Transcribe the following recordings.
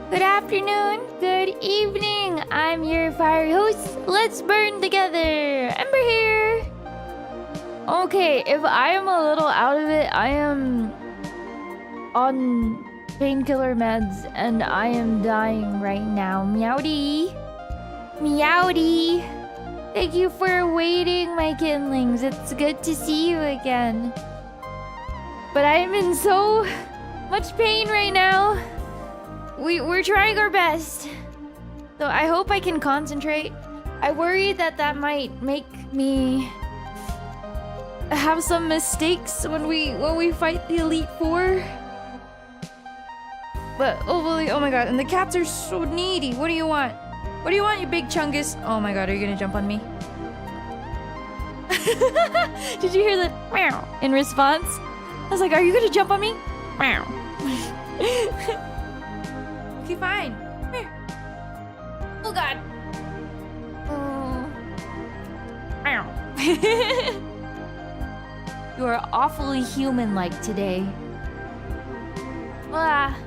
Good afternoon, good evening. I'm your fiery host. Let's burn together. Ember here. Okay, if I am a little out of it, I am on painkiller meds and I am dying right now. Meowdy. Meowdy. Thank you for waiting, my kindlings. It's good to see you again. But I am in so much pain right now. We're trying our best. So I hope I can concentrate. I worry that might make me have some mistakes when we fight the Elite Four. But hopefully, oh my god, and the cats are so needy. What do you want? What do you want, you big chungus? Oh my god, are you gonna jump on me? Did you hear the meow in response? I was like, are you gonna jump on me? Meow. Okay, fine. Here. Oh god. Oh. Meow. You are awfully human-like today. Ah.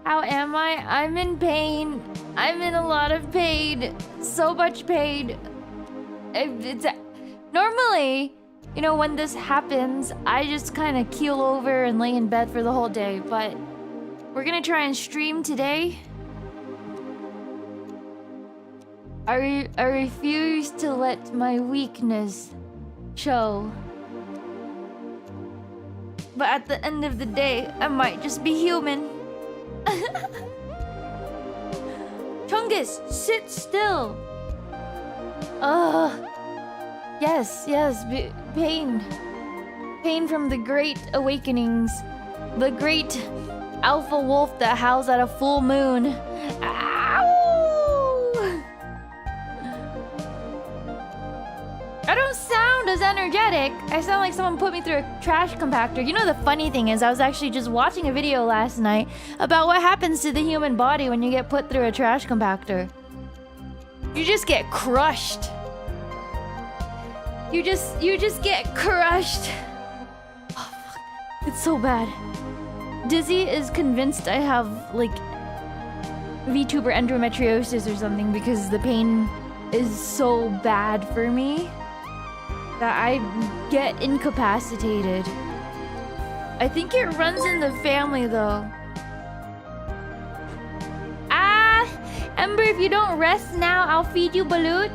How am I? I'm in pain. I'm in a lot of pain. So much pain. It's normally, you know, when this happens, I just kind of keel over and lay in bed for the whole day. But we're gonna try and stream today. I refuse to let my weakness show. But at the end of the day, I might just be human. Chungus, sit still. Yes, pain. Pain from the great awakenings. The great alpha wolf that howls at a full moon. Ow! I don't sound as energetic. I sound like someone put me through a trash compactor. You know, the funny thing is, I was actually just watching a video last night about what happens to the human body when you get put through a trash compactor. You just get crushed. You just get crushed. Oh, fuck. It's so bad. Dizzy is convinced I have, like, VTuber endometriosis or something because the pain is so bad for me that I get incapacitated. I think it runs in the family, though. Ah! Ember, if you don't rest now, I'll feed you balut.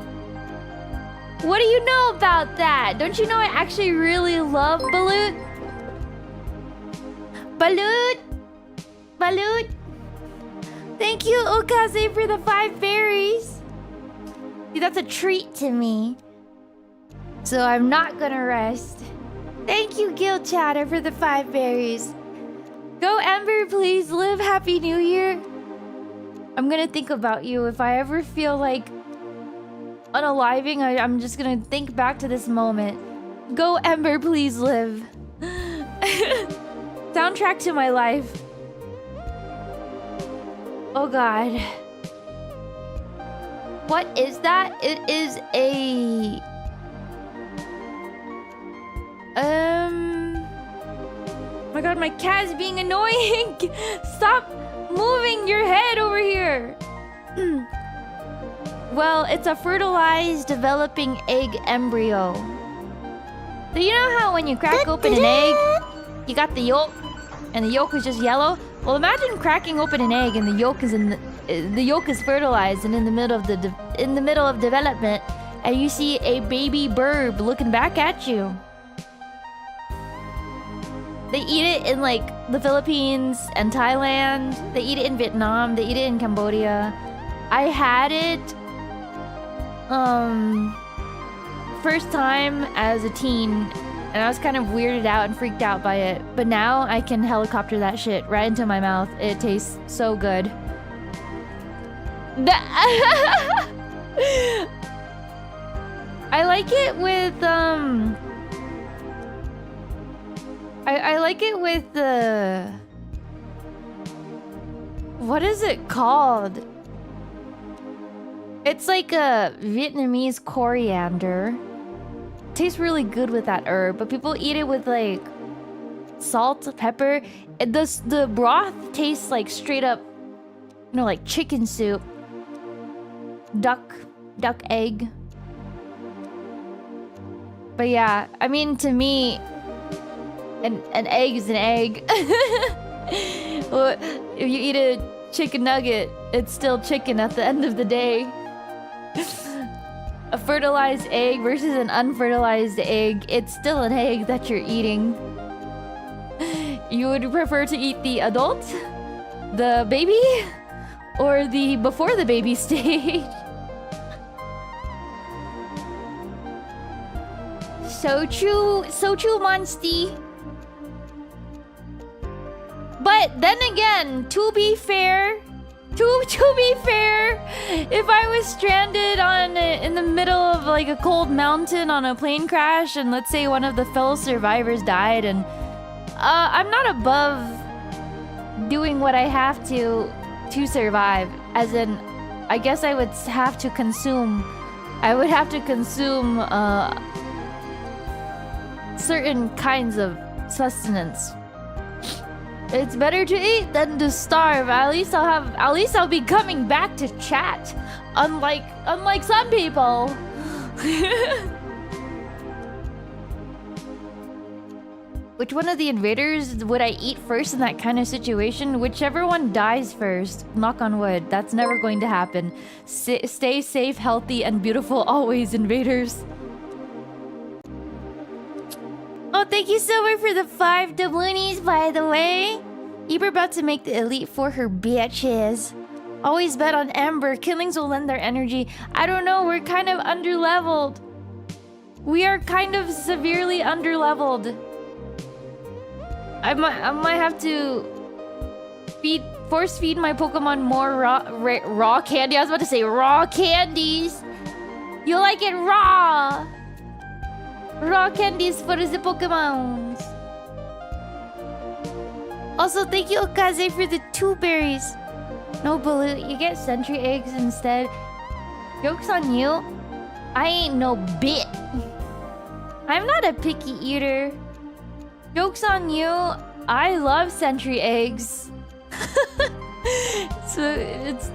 What do you know about that? Don't you know I actually really love balut? Balut! Balut! Thank you, Okaze, for the 5 berries. See, that's a treat to me. So I'm not gonna rest. Thank you, Guild Chatter, for the 5 berries. Go, Ember, please live. Happy New Year. I'm gonna think about you. If I ever feel like unaliving, I'm just gonna think back to this moment. Go, Ember, please live. Soundtrack to my life. Oh god. What is that? It is a... Oh my god, my cat is being annoying! Stop moving your head over here! Well, it's a fertilized, developing egg embryo. So you know how when you crack open an egg, you got the yolk, and the yolk is just yellow? Well, imagine cracking open an egg and the yolk is fertilized and in the middle of development, and you see a baby bird looking back at you. They eat it in like the Philippines and Thailand. They eat it in Vietnam. They eat it in Cambodia. I had it first time as a teen, and I was kind of weirded out and freaked out by it. But now I can helicopter that shit right into my mouth. It tastes so good. I like it with I like it with the... What is it called? It's like a Vietnamese coriander. Tastes really good with that herb, but people eat it with like salt, pepper. The broth tastes like straight up, you know, like chicken soup. Duck egg. But yeah, I mean, to me, an egg is an egg. Well, if you eat a chicken nugget, it's still chicken at the end of the day. A fertilized egg versus an unfertilized egg, it's still an egg that you're eating. You would prefer to eat the adult, the baby, or the before the baby stage? So true, Monsty. But then again, to be fair, if I was stranded in the middle of like a cold mountain on a plane crash, and let's say one of the fellow survivors died, and I'm not above doing what I have to survive. As in, I guess I would have to consume. I would have to consume certain kinds of sustenance. It's better to eat than to starve. At least I'll be coming back to chat. Unlike some people. Which one of the invaders would I eat first in that kind of situation? Whichever one dies first. Knock on wood. That's never going to happen. Stay safe, healthy, and beautiful always, invaders. Oh, thank you so much for the 5 doubloonies, by the way. Ember about to make the elite for her bitches. Always bet on Ember. Killings will lend their energy. I don't know, we're kind of underleveled. We are kind of severely underleveled. I might have to force feed my Pokemon more raw candy. I was about to say raw candies. You like it raw. Raw candies for the Pokemons. Also, thank you, Okaze, for the 2 berries. No, Baloo, you get sentry eggs instead. Joke's on you. I ain't no bit. I'm not a picky eater. Joke's on you. I love sentry eggs. So it's...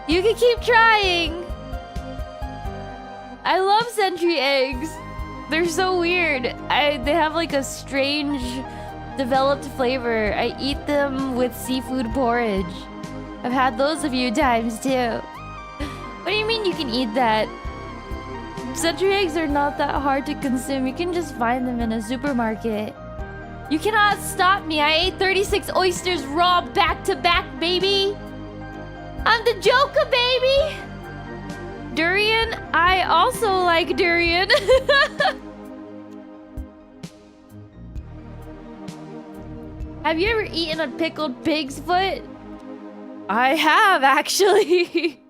You can keep trying. I love sentry eggs. They're so weird. They have like a strange developed flavor. I eat them with seafood porridge. I've had those a few times too. What do you mean you can eat that? Sentry eggs are not that hard to consume. You can just find them in a supermarket. You cannot stop me. I ate 36 oysters raw back to back, baby. I'm the Joker, baby. Durian? I also like durian. Have you ever eaten a pickled pig's foot? I have, actually.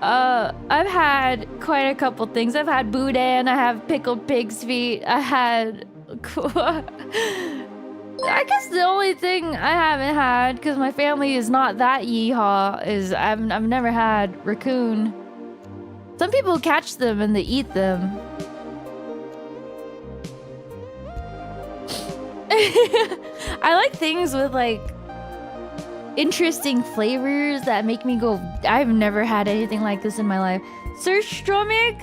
I've had quite a couple things. I've had boudin, I have pickled pig's feet, I had... I guess the only thing I haven't had, because my family is not that yeehaw, is I've never had raccoon. Some people catch them and they eat them. I like things with like interesting flavors that make me go, I've never had anything like this in my life. Surströmming?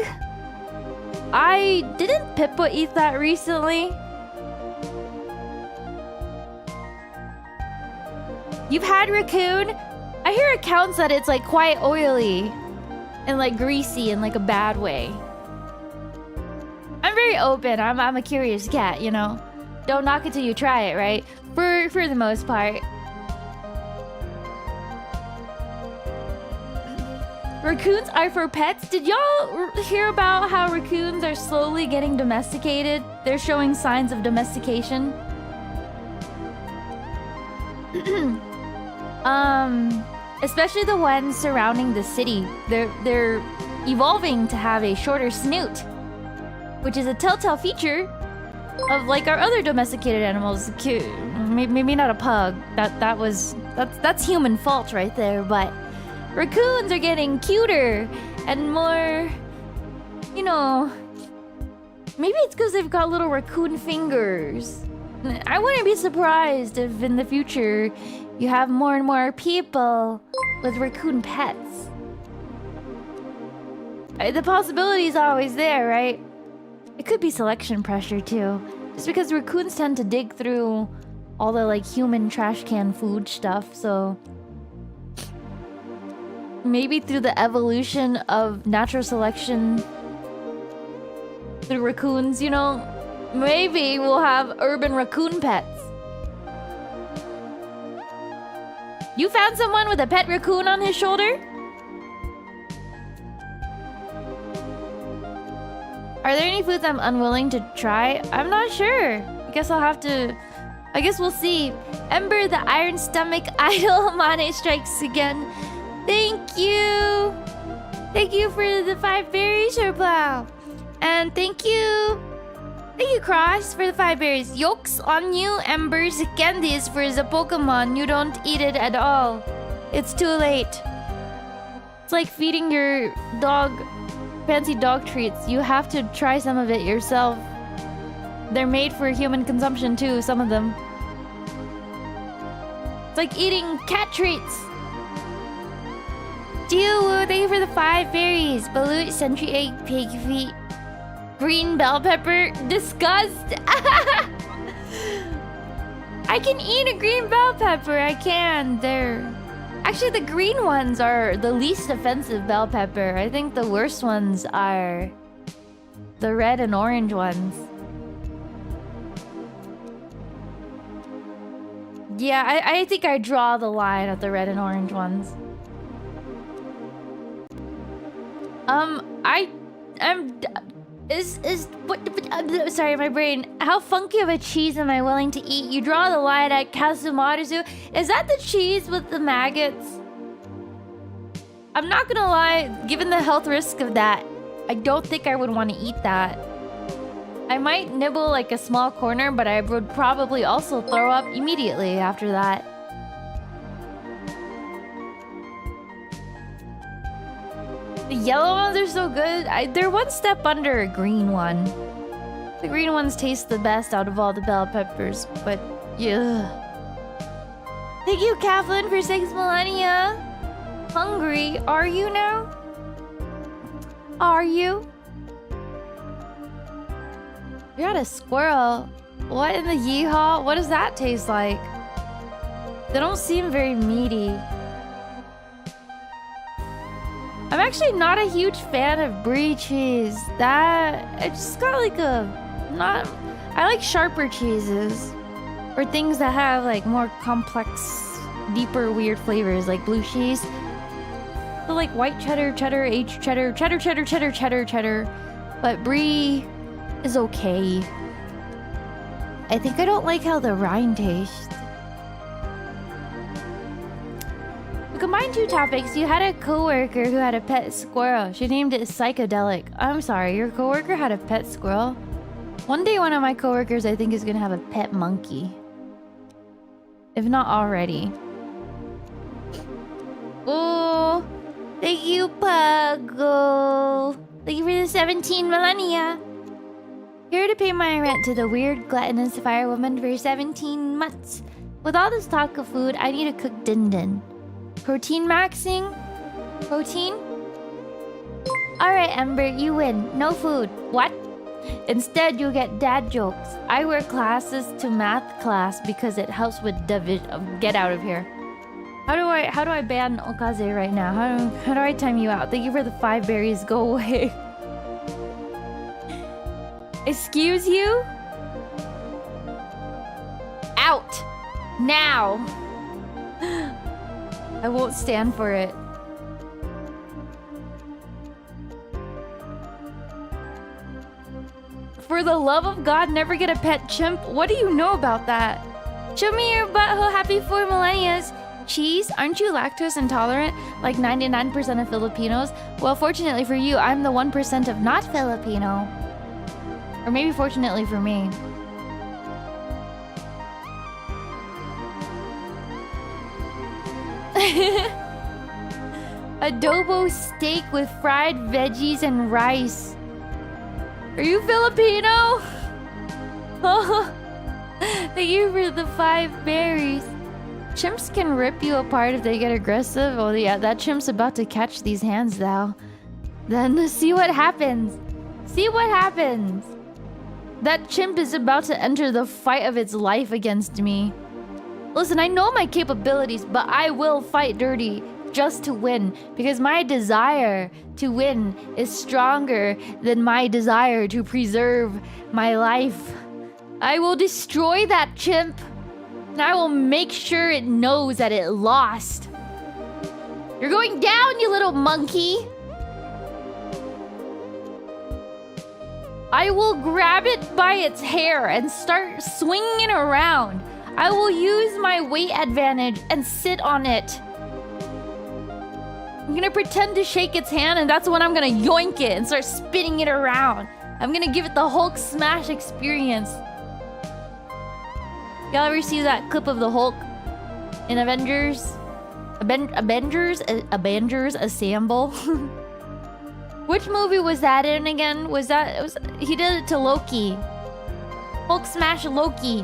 Didn't Pippa eat that recently? You've had raccoon? I hear accounts that it's like quite oily and like greasy in like a bad way. I'm very open. I'm a curious cat, you know? Don't knock it till you try it, right? For the most part. Raccoons are for pets? Did y'all hear about how raccoons are slowly getting domesticated? They're showing signs of domestication. Especially the ones surrounding the city. They're evolving to have a shorter snoot, which is a telltale feature of like our other domesticated animals. Maybe not a pug. That's human fault right there, but raccoons are getting cuter and more, you know, maybe it's because they've got little raccoon fingers. I wouldn't be surprised if in the future you have more and more people with raccoon pets. The possibility is always there, right? It could be selection pressure too. Just because raccoons tend to dig through all the like human trash can food stuff, so maybe through the evolution of natural selection through raccoons, you know, maybe we'll have urban raccoon pets. You found someone with a pet raccoon on his shoulder? Are there any foods I'm unwilling to try? I'm not sure. I guess we'll see. Ember, the iron stomach idol, Amane strikes again. Thank you. Thank you for the 5 berries, Herplow. And thank you, Cross, for the 5 berries. Yolks on you, Embers. Candies for the Pokemon. You don't eat it at all. It's too late. It's like feeding your dog fancy dog treats. You have to try some of it yourself. They're made for human consumption too, some of them. It's like eating cat treats. Jiwoo, thank you for the 5 berries. Balut, sentry egg, pig feet. Green bell pepper. Disgust. I can eat a green bell pepper. I can. Actually, the green ones are the least offensive bell pepper. I think the worst ones are the red and orange ones. Yeah, I think I draw the line at the red and orange ones. Sorry, my brain. How funky of a cheese am I willing to eat? You draw the line at Kasumaruzu. Is that the cheese with the maggots? I'm not gonna lie, given the health risk of that, I don't think I would want to eat that. I might nibble like a small corner, but I would probably also throw up immediately after that. The yellow ones are so good. They're one step under a green one. The green ones taste the best out of all the bell peppers, but yeah. Thank you, Kathleen, for 6 millennia. Hungry, are you now? Are you? You got a squirrel. What in the yeehaw? What does that taste like? They don't seem very meaty. I'm actually not a huge fan of brie cheese. I just got like I like sharper cheeses. Or things that have like more complex, deeper, weird flavors, like blue cheese. So like white cheddar, cheddar, H cheddar, cheddar, cheddar, cheddar, cheddar, cheddar. But brie is okay. I think I don't like how the rind tastes. To combine 2 topics, you had a coworker who had a pet squirrel. She named it Psychedelic. I'm sorry, your coworker had a pet squirrel? One day one of my coworkers I think is gonna have a pet monkey. If not already. Oh, thank you, Puggle. Thank you for the 17 millennia. Here to pay my rent to the weird, gluttonous firewoman for 17 months. With all this talk of food, I need to cook din din. Protein maxing? Protein? Alright, Ember, you win. No food. What? Instead, you get dad jokes. I wear classes to math class because it helps with division. Get out of here. How do I ban Okaze right now? How do I time you out? Thank you for the 5 berries. Go away. Excuse you? Out! Now! I won't stand for it. For the love of God, never get a pet chimp. What do you know about that? Show me your butthole. Happy 4 millennias. Cheese? Aren't you lactose intolerant? Like 99% of Filipinos? Well, fortunately for you, I'm the 1% of not Filipino. Or maybe fortunately for me. Adobo steak with fried veggies and rice. Are you Filipino? Thank you for the 5 berries. Chimps can rip you apart if they get aggressive. Oh yeah, that chimp's about to catch these hands now. Then see what happens. See what happens. That chimp is about to enter the fight of its life against me. Listen, I know my capabilities, but I will fight dirty just to win. Because my desire to win is stronger than my desire to preserve my life. I will destroy that chimp. And I will make sure it knows that it lost. You're going down, you little monkey. I will grab it by its hair and start swinging it around. I will use my weight advantage and sit on it. I'm gonna pretend to shake its hand, and that's when I'm gonna yoink it and start spinning it around. I'm gonna give it the Hulk smash experience. Y'all ever see that clip of the Hulk in Avengers? Avengers Assemble? Which movie was that in again? He did it to Loki. Hulk smash Loki.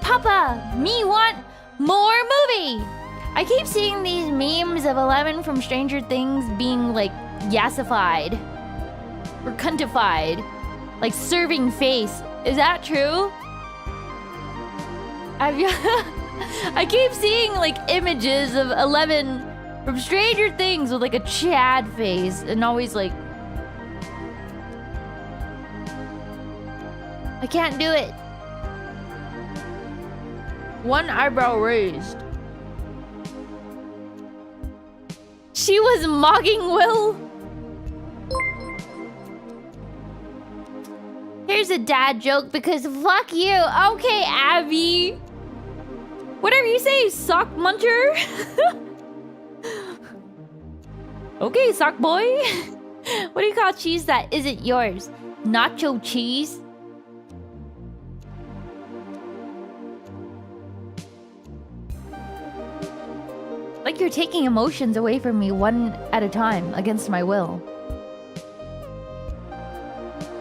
Papa, me want more movie. I keep seeing these memes of 11 from Stranger Things being like yassified or cuntified, like serving face. Is that true? I keep seeing like images of 11 from Stranger Things with like a Chad face and always like, I can't do it. One eyebrow raised. She was mocking Will. Here's a dad joke because fuck you. Okay, Abby. Whatever you say, sock muncher. Okay, sock boy. What do you call cheese that isn't yours? Nacho cheese? Like you're taking emotions away from me one at a time against my will.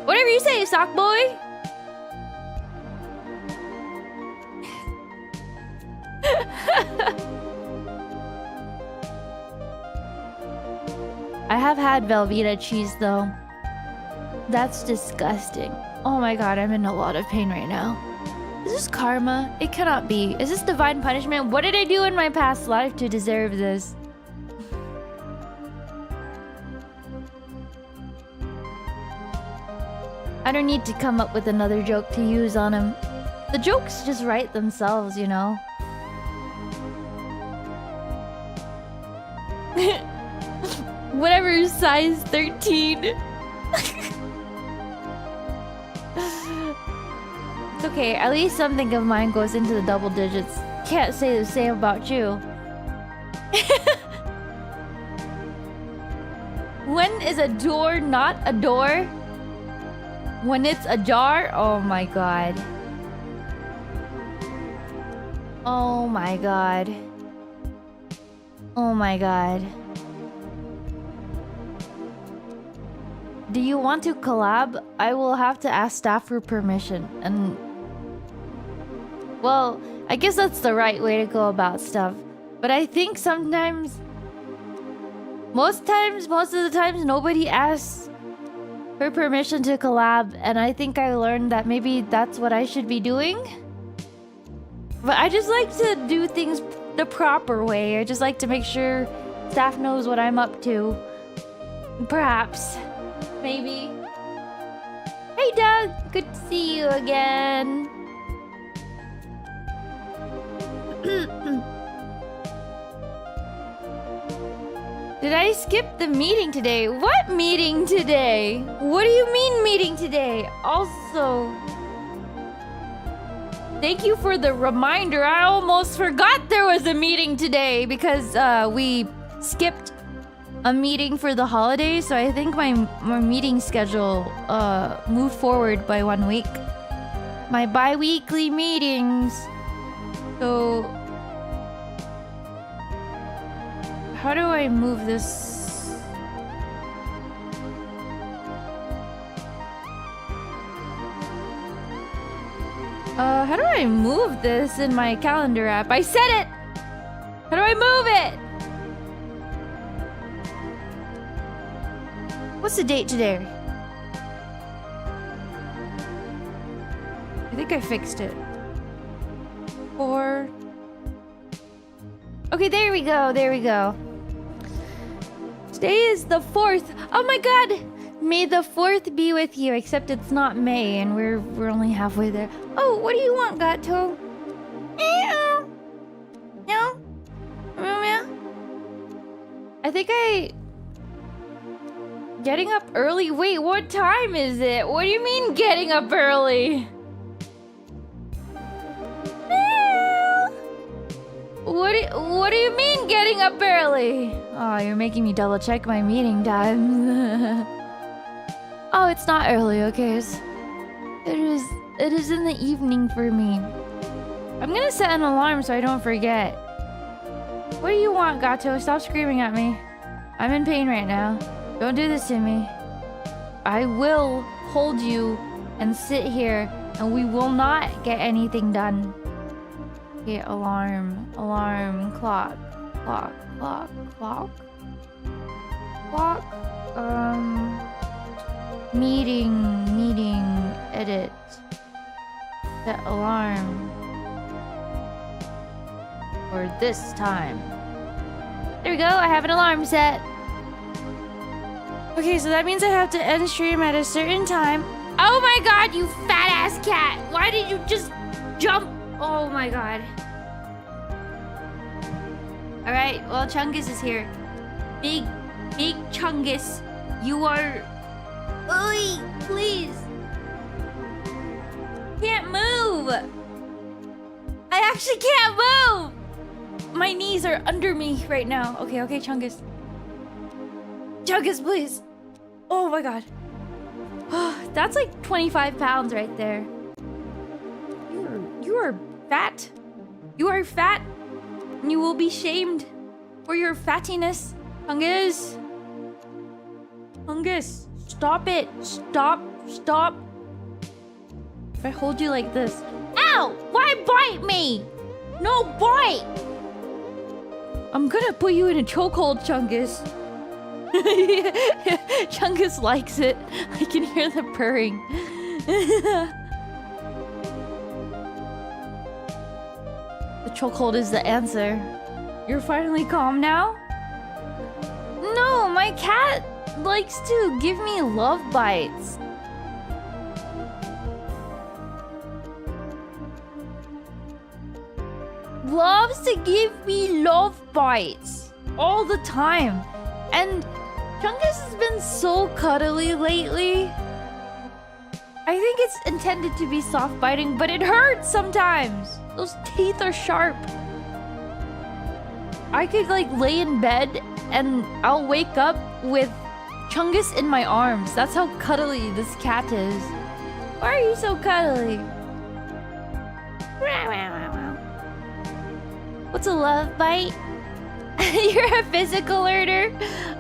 Whatever you say, sock boy. I have had Velveeta cheese though. That's disgusting. Oh my god, I'm in a lot of pain right now. Is this karma? It cannot be. Is this divine punishment? What did I do in my past life to deserve this? I don't need to come up with another joke to use on him. The jokes just write themselves, you know? Whatever, size 13. It's okay, at least something of mine goes into the double digits. Can't say the same about you. When is a door not a door? When it's ajar? Oh my god. Oh my god. Oh my god. Do you want to collab? I will have to ask staff for permission. And well, I guess that's the right way to go about stuff. But I think sometimes, most of the times, nobody asks for permission to collab. And I think I learned that maybe that's what I should be doing. But I just like to do things the proper way. I just like to make sure staff knows what I'm up to. Perhaps. Maybe. Hey Doug, good to see you again. Did I skip the meeting today? What meeting today? What do you mean meeting today? Also, thank you for the reminder. I almost forgot there was a meeting today because we skipped a meeting for the holidays, so I think my meeting schedule moved forward by 1 week. My bi-weekly meetings. So how do I move this? How do I move this in my calendar app? I said it! How do I move it? What's the date today? I think I fixed it. 4. Okay, there we go. There we go. Today is the 4th. Oh my god! May the 4th be with you, except it's not May and we're only halfway there. Oh, what do you want, Gato? Meow. Meow. Meow. I think getting up early? Wait, what time is it? What do you mean getting up early? What do you mean getting up early? Oh, you're making me double check my meeting times. Oh, it's not early, okay? It is in the evening for me. I'm gonna set an alarm so I don't forget. What do you want, Gato? Stop screaming at me. I'm in pain right now. Don't do this to me. I will hold you and sit here and we will not get anything done. Okay, alarm, clock. Meeting, edit. Set alarm. For this time. There we go, I have an alarm set. Okay, so that means I have to end stream at a certain time. Oh my god, you fat ass cat! Why did you just jump? Oh my god. Alright, well, Chungus is here. Big Chungus, you are... Oi, please. Can't move. I actually can't move. My knees are under me right now. Okay, Chungus. Chungus, please. Oh my god. That's like 25 pounds right there. You are fat. You are fat. And you will be shamed for your fattiness. Chungus. Chungus. Stop it. Stop. If I hold you like this. Ow! Why bite me? No bite! I'm gonna put you in a chokehold, Chungus. Chungus likes it. I can hear the purring. The chokehold is the answer. You're finally calm now? No, my cat likes to give me love bites. Loves to give me love bites all the time. And Chungus has been so cuddly lately. I think it's intended to be soft biting, but it hurts sometimes. Those teeth are sharp. I could like lay in bed and I'll wake up with Chungus in my arms. That's how cuddly this cat is. Why are you so cuddly? What's a love bite? You're a physical learner?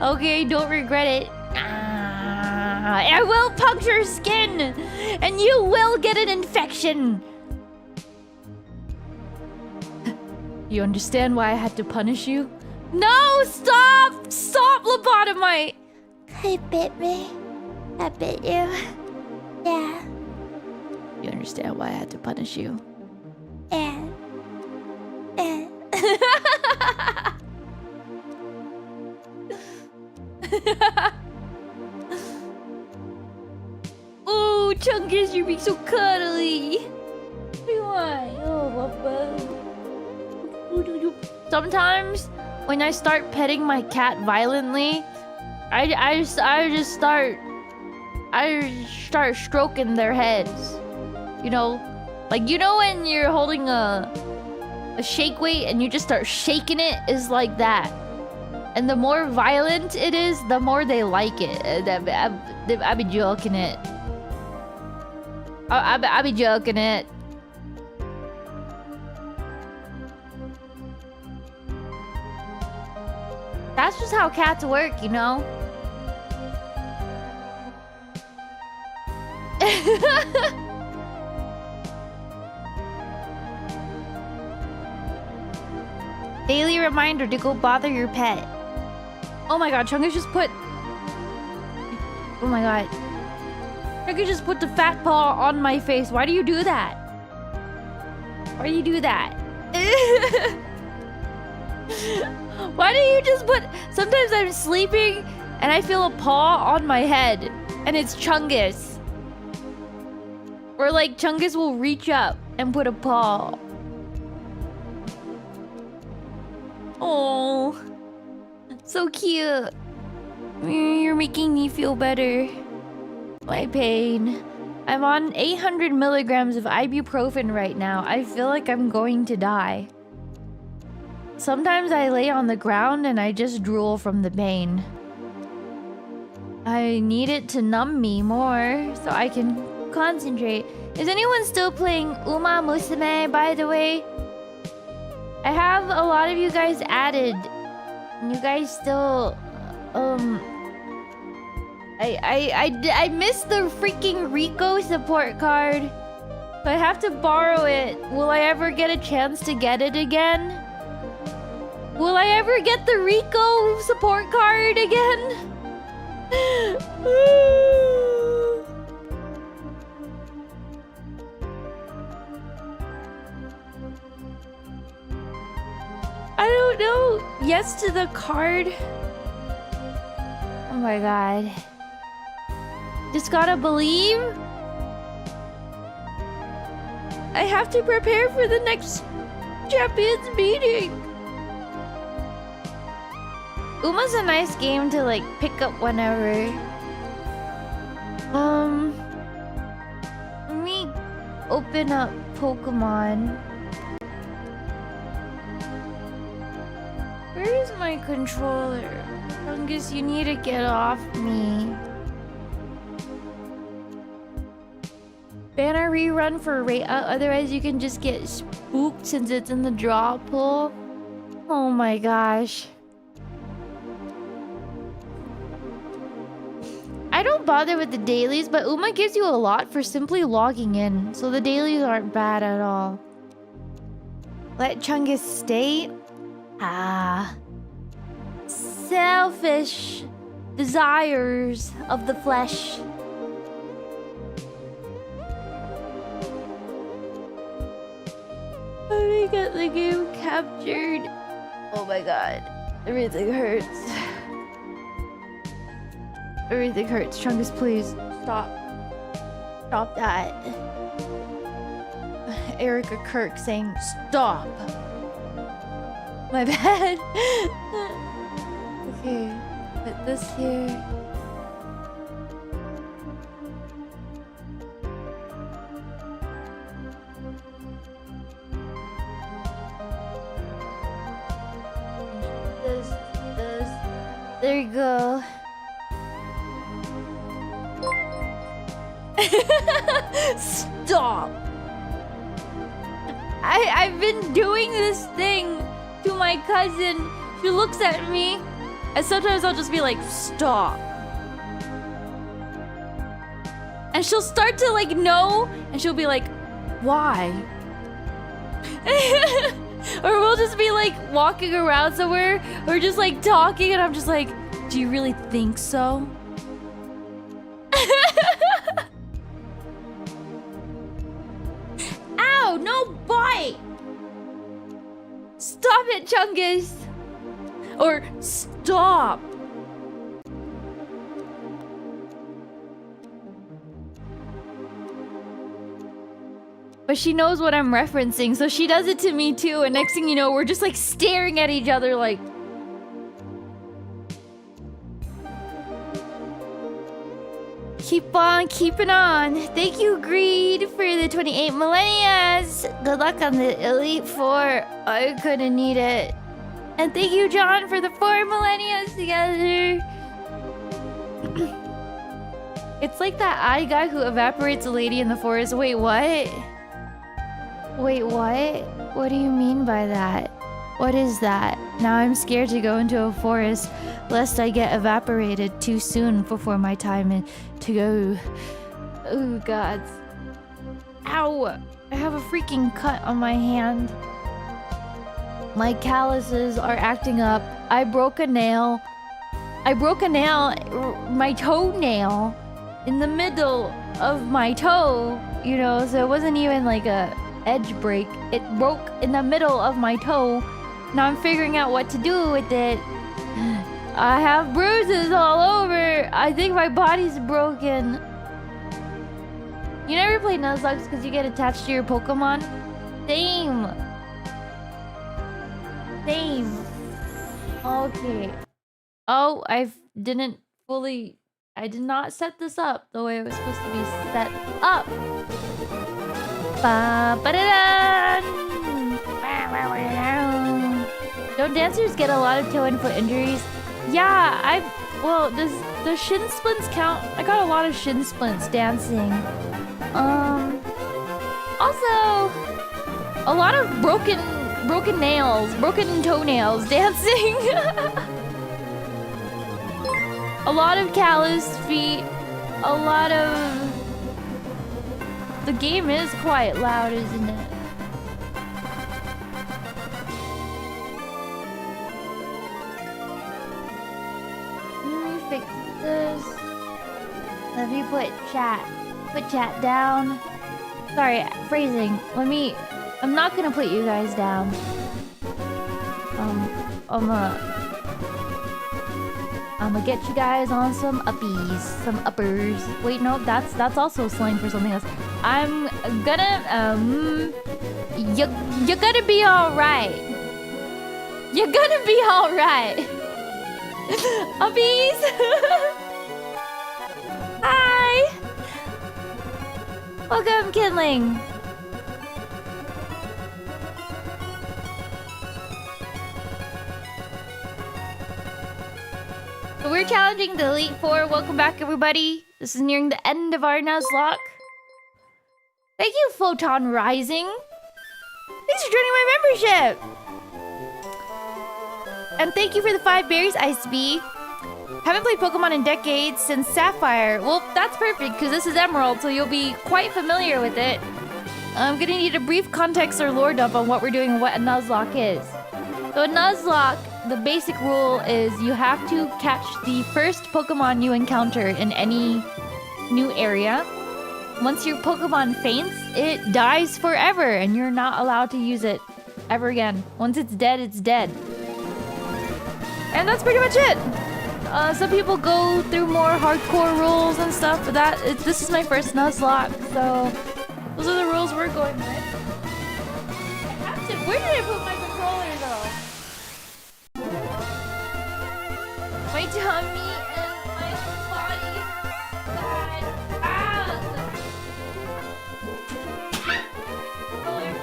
Okay, don't regret it. I will puncture skin and you will get an infection. You understand why I had to punish you? No, stop! Stop, lobotomite! He bit me. I bit you. Yeah. You understand why I had to punish you? Yeah. Oh, Chungus, you're being so cuddly. What do you want? Oh, Papa. Sometimes when I start petting my cat violently, I start stroking their heads. You know, like when you're holding a shake weight and you just start shaking it, is like that. And the more violent it is, the more they like it. I be joking it. I be joking it. That's just how cats work, you know? Daily reminder to go bother your pet. Oh my god, Chungus just put... Oh my god. Chungus just put the fat paw on my face. Why do you do that? Why do you do that? Why do you just put... Sometimes I'm sleeping and I feel a paw on my head. And it's Chungus. Or like Chungus will reach up and put a paw. Oh, so cute. You're making me feel better. My pain. I'm on 800 milligrams of ibuprofen right now. I feel like I'm going to die. Sometimes I lay on the ground and I just drool from the pain. I need it to numb me more so I can concentrate. Is anyone still playing Uma Musume, by the way? I have a lot of you guys added. You guys still... I missed the freaking Rico support card. So I have to borrow it. Will I ever get a chance to get it again? Will I ever get the Rico support card again? I don't know. Yes to the card. Oh my god. Just gotta believe. I have to prepare for the next champions meeting. Uma's a nice game to like pick up whenever. Let me open up Pokemon. Where is my controller? Chungus, you need to get off me. Banner rerun for rate otherwise you can just get spooked since it's in the draw pool. Oh my gosh. I don't bother with the dailies, but Uma gives you a lot for simply logging in, so the dailies aren't bad at all. Let Chungus stay. Ah. Selfish desires of the flesh. Let me get the game captured. Oh my god. Everything hurts. Everything hurts. Chungus, please. Stop. Stop that. Erica Kirk saying, stop. My bad. Okay. Put this here. This. There you go. Stop! I've been doing this thing to my cousin. She looks at me, and sometimes I'll just be like, stop. And she'll start to like know, and she'll be like, why? Or we'll just be like walking around somewhere, or just like talking, and I'm just like, do you really think so? Ow, no bite! Stop it, Chungus! Or stop! But she knows what I'm referencing, so she does it to me too, and next thing you know, we're just like staring at each other like... Keep on keeping on. Thank you, Greed, for the 28 millennials. Good luck on the Elite Four. I couldn't need it. And thank you, John, for the 4 millennials together. It's like that eye guy who evaporates a lady in the forest. Wait, what? Wait, what? What do you mean by that? What is that? Now I'm scared to go into a forest lest I get evaporated too soon before my time to go. Oh, God. Ow! I have a freaking cut on my hand. My calluses are acting up. I broke a nail. My toenail, in the middle of my toe. You know, so it wasn't even like a edge break. It broke in the middle of my toe. Now I'm figuring out what to do with it. I have bruises all over. I think my body's broken. You never play Nuzlocke because you get attached to your Pokemon? Same. Okay. Oh, I did not set this up the way it was supposed to be set up. Don't dancers get a lot of toe and foot injuries? Yeah, well, does the shin splints count? I got a lot of shin splints dancing. Also, a lot of broken nails, broken toenails dancing. A lot of calloused feet. A lot of... The game is quite loud, isn't it? Let me fix this. Let me put chat down. Sorry, phrasing. I'm not gonna put you guys down. I'm gonna get you guys on some uppies, some uppers. Wait, no, that's also slang for something else. I'm gonna, you're gonna be alright. You're gonna be alright. Uppies! Hi! Welcome, Kindling. So we're challenging the Elite Four. Welcome back, everybody. This is nearing the end of our Nuzlocke. Thank you, Photon Rising. Thanks for joining my membership. And thank you for the 5 berries, Ice Bee. Haven't played Pokemon in decades since Sapphire. Well, that's perfect because this is Emerald, so you'll be quite familiar with it. I'm gonna need a brief context or lore dump on what we're doing and what a Nuzlocke is. So a Nuzlocke, the basic rule is you have to catch the first Pokemon you encounter in any new area. Once your Pokemon faints, it dies forever and you're not allowed to use it ever again. Once it's dead, it's dead. And that's pretty much it. Some people go through more hardcore rules and stuff, but this is my first Nuzlocke, so those are the rules we're going with. Where did I put my controller though? My tummy and my body. God. Ah! Controller.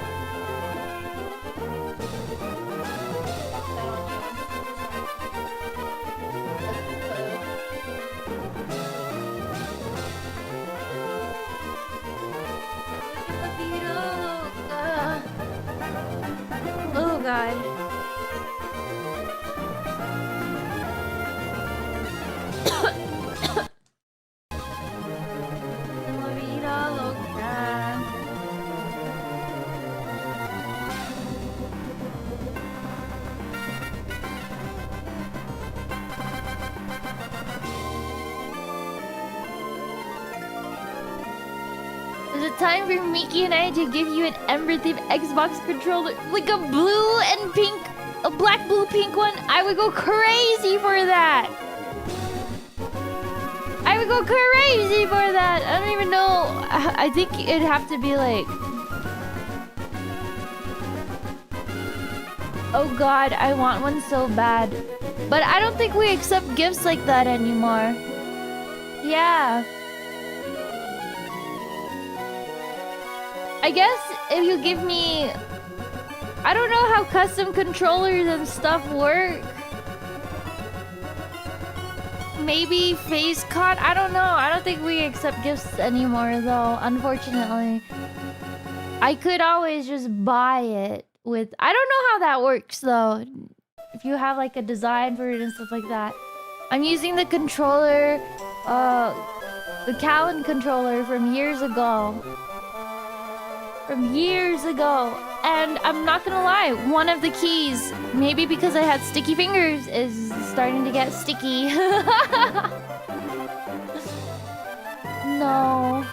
Oh God. Is it time for Miki and I to give you an Ember themed Xbox controller? Like a blue and pink, a black, blue, pink one? I would go crazy for that! I would go crazy for that! I don't even know. I think it'd have to be like... Oh God, I want one so bad. But I don't think we accept gifts like that anymore. Yeah. I guess if you give me... I don't know how custom controllers and stuff work. Maybe face card? I don't know. I don't think we accept gifts anymore though, unfortunately. I could always just buy it with... I don't know how that works though. If you have like a design for it and stuff like that. I'm using the controller, the Callan controller from years ago. From years ago. And I'm not gonna lie, one of the keys, maybe because I had sticky fingers, is starting to get sticky. No.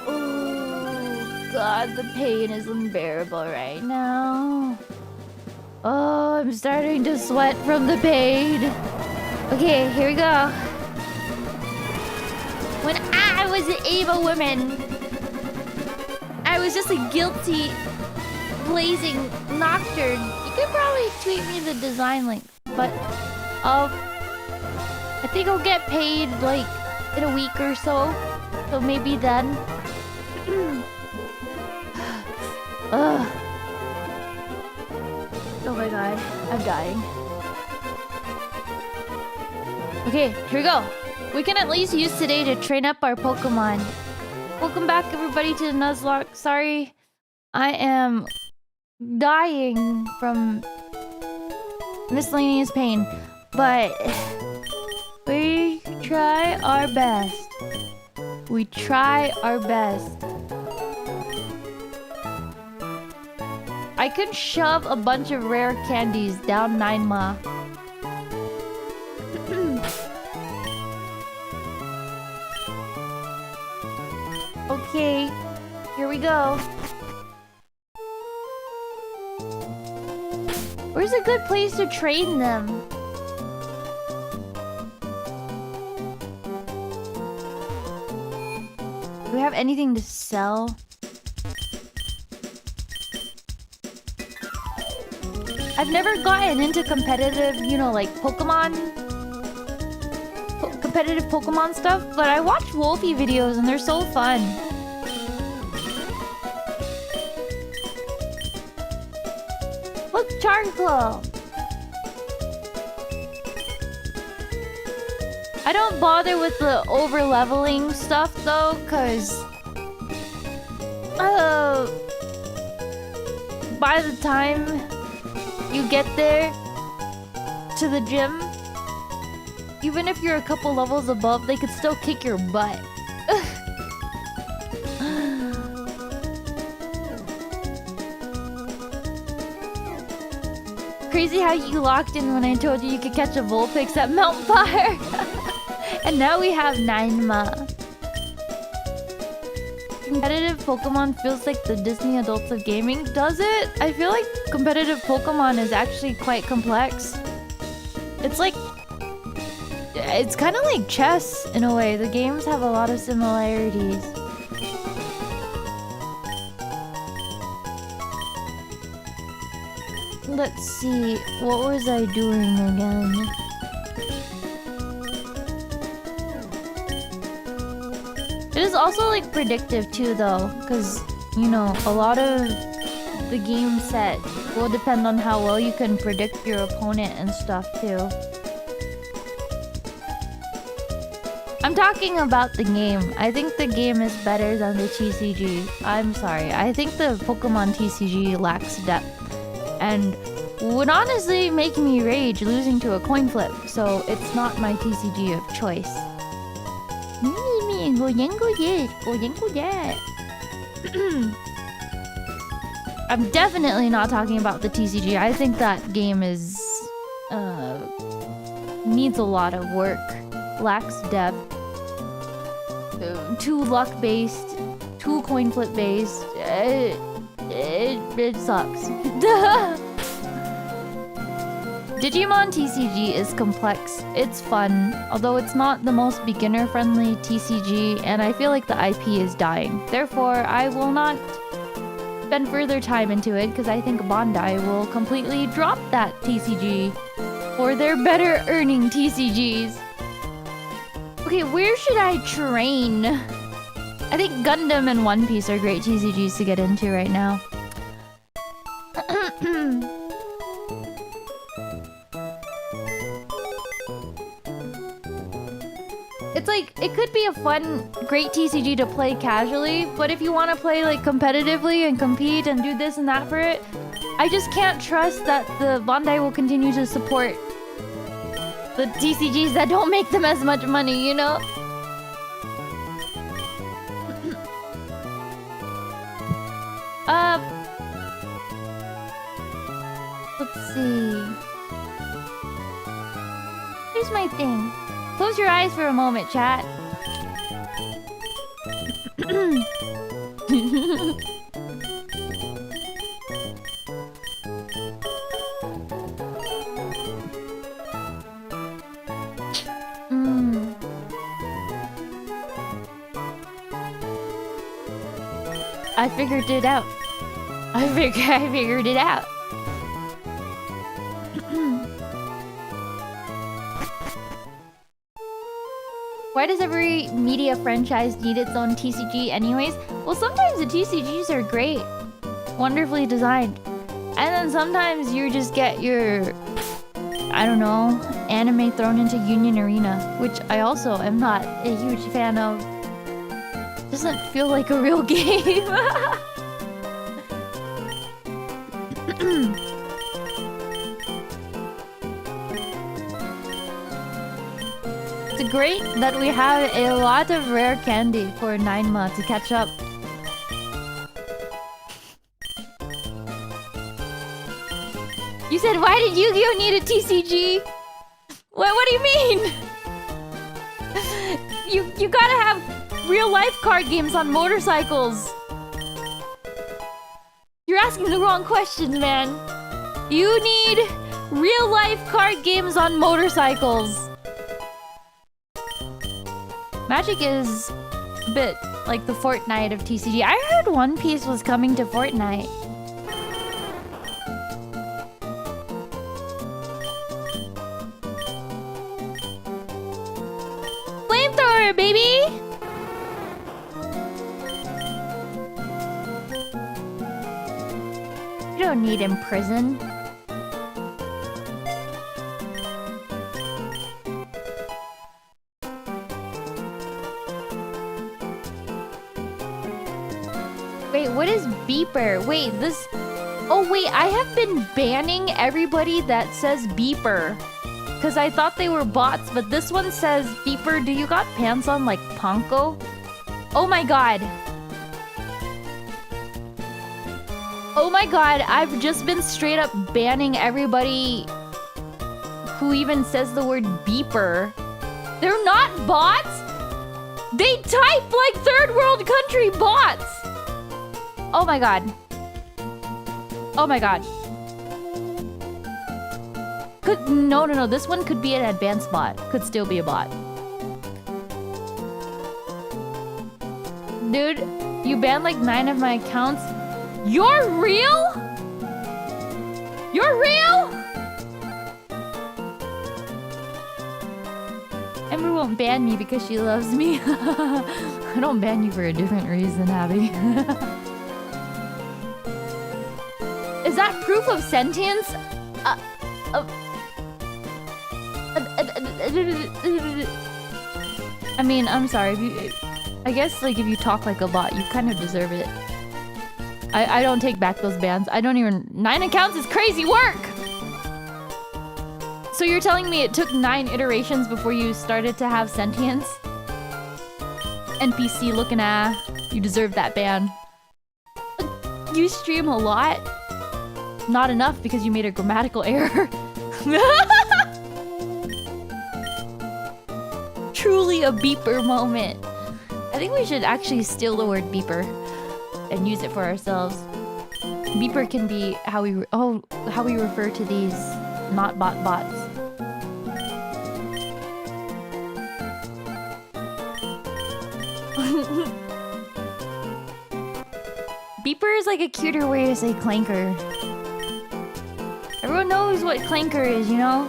Oh, God, the pain is unbearable right now. Oh, I'm starting to sweat from the pain. Okay, here we go. When I was an evil woman, I was just a guilty, blazing nocturne. You could probably tweet me the design link, but I think I'll get paid like in a week or so, so maybe then. Ugh. Oh my god, I'm dying. Okay, here we go. We can at least use today to train up our Pokemon. Welcome back, everybody, to the Nuzlocke. Sorry, I am dying from miscellaneous pain, but we try our best. We try our best. I could shove a bunch of rare candies down Ninema. Okay, here we go. Where's a good place to train them? Do we have anything to sell? I've never gotten into competitive, you know, like competitive Pokemon stuff, but I watch Wolfie videos and they're so fun. Look, Charcoal! I don't bother with the over-leveling stuff though, cause by the time you get there to the gym, even if you're a couple levels above, they could still kick your butt. Crazy how you locked in when I told you could catch a Vulpix at Mount Fire. And now we have Ninema. Competitive Pokemon feels like the Disney adults of gaming. Does it? I feel like competitive Pokemon is actually quite complex. It's like... It's kind of like chess in a way. The games have a lot of similarities. Let's see. What was I doing again? It is also like predictive too though, because you know, a lot of the game set will depend on how well you can predict your opponent and stuff too. I'm talking about the game. I think the game is better than the TCG. I'm sorry. I think the Pokemon TCG lacks depth and would honestly make me rage losing to a coin flip, so it's not my TCG of choice. I'm definitely not talking about the TCG. I think that game is needs a lot of work, lacks depth, too luck based, too coin flip based. It sucks. Digimon TCG is complex. It's fun, although it's not the most beginner-friendly TCG, and I feel like the IP is dying. Therefore, I will not spend further time into it, because I think Bandai will completely drop that TCG for their better-earning TCGs. Okay, where should I train? I think Gundam and One Piece are great TCGs to get into right now. It's like, it could be a fun, great TCG to play casually, but if you want to play like competitively and compete and do this and that for it, I just can't trust that the Bandai will continue to support the TCGs that don't make them as much money, you know? Let's see. Here's my thing. Close your eyes for a moment, chat. I figured it out. I figured it out. Why does every media franchise need its own TCG anyways? Well, sometimes the TCGs are great. Wonderfully designed. And then sometimes you just get your, I don't know, anime thrown into Union Arena, which I also am not a huge fan of. Doesn't feel like a real game. It's great that we have a lot of rare candy for 9 months to catch up. You said, why did Yu-Gi-Oh need a TCG? What do you mean? You gotta have real life card games on motorcycles. You're asking the wrong questions, man. You need real life card games on motorcycles. Magic is a bit like the Fortnite of TCG. I heard One Piece was coming to Fortnite. Flamethrower, baby! You don't need imprison. Wait, what is beeper? Wait, this... Oh wait, I have been banning everybody that says beeper. Because I thought they were bots, but this one says beeper. Do you got pants on like Ponko? Oh my god. Oh my god, I've just been straight up banning everybody who even says the word beeper. They're not bots! They type like third world country bots! Oh my god. Oh my god. No, this one could be an advanced bot. Could still be a bot. Dude, you banned like 9 of my accounts. You're real? You're real? Ember won't ban me because she loves me. I don't ban you for a different reason, Abby. Is that proof of sentience? I mean, I'm sorry. I guess like if you talk like a bot, you kind of deserve it. I don't take back those bans. I don't even... 9 accounts is crazy work! So you're telling me it took 9 iterations before you started to have sentience? NPC looking you deserve that ban. You stream a lot? Not enough because you made a grammatical error. Truly a beeper moment. I think we should actually steal the word beeper and use it for ourselves. Beeper can be how we refer to these not bots. Beeper is like a cuter way to say clanker. Everyone knows what clanker is, you know?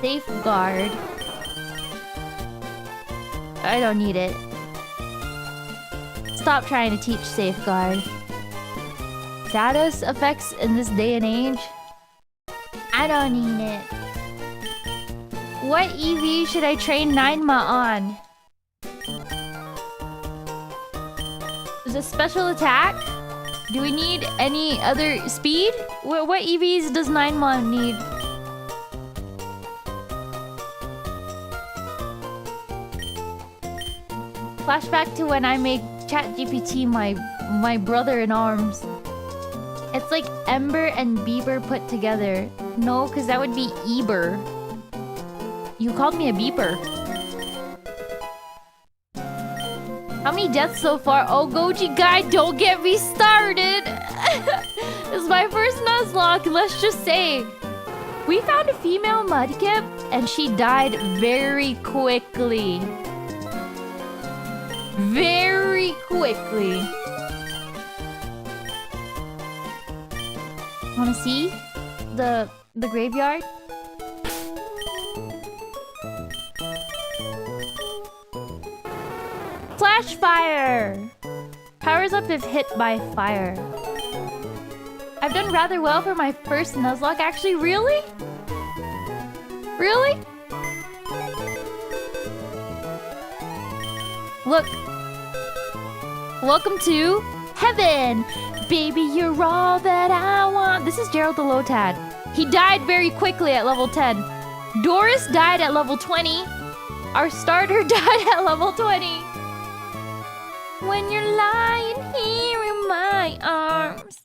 Safeguard. I don't need it. Stop trying to teach safeguard. Status effects in this day and age? I don't need it. What EV should I train Ninema on? Is it special attack? Do we need any other speed? What EVs does Ninema need? Flashback to when I make ChatGPT my brother in arms. It's like Ember and Beeper put together. No, because that would be Eber. You called me a beeper. How many deaths so far? Oh, Goji guy, don't get me started. This is my first Nuzlocke, let's just say. We found a female mudkip, and she died very quickly. Very quickly. Wanna see the graveyard? Flash fire! Powers up if hit by fire. I've done rather well for my first Nuzlocke, actually. Really? Really? Look. Welcome to heaven. Baby, you're all that I want. This is Gerald the Lotad. He died very quickly at level 10. Doris died at level 20. Our starter died at level 20. When you're lying here in my arms.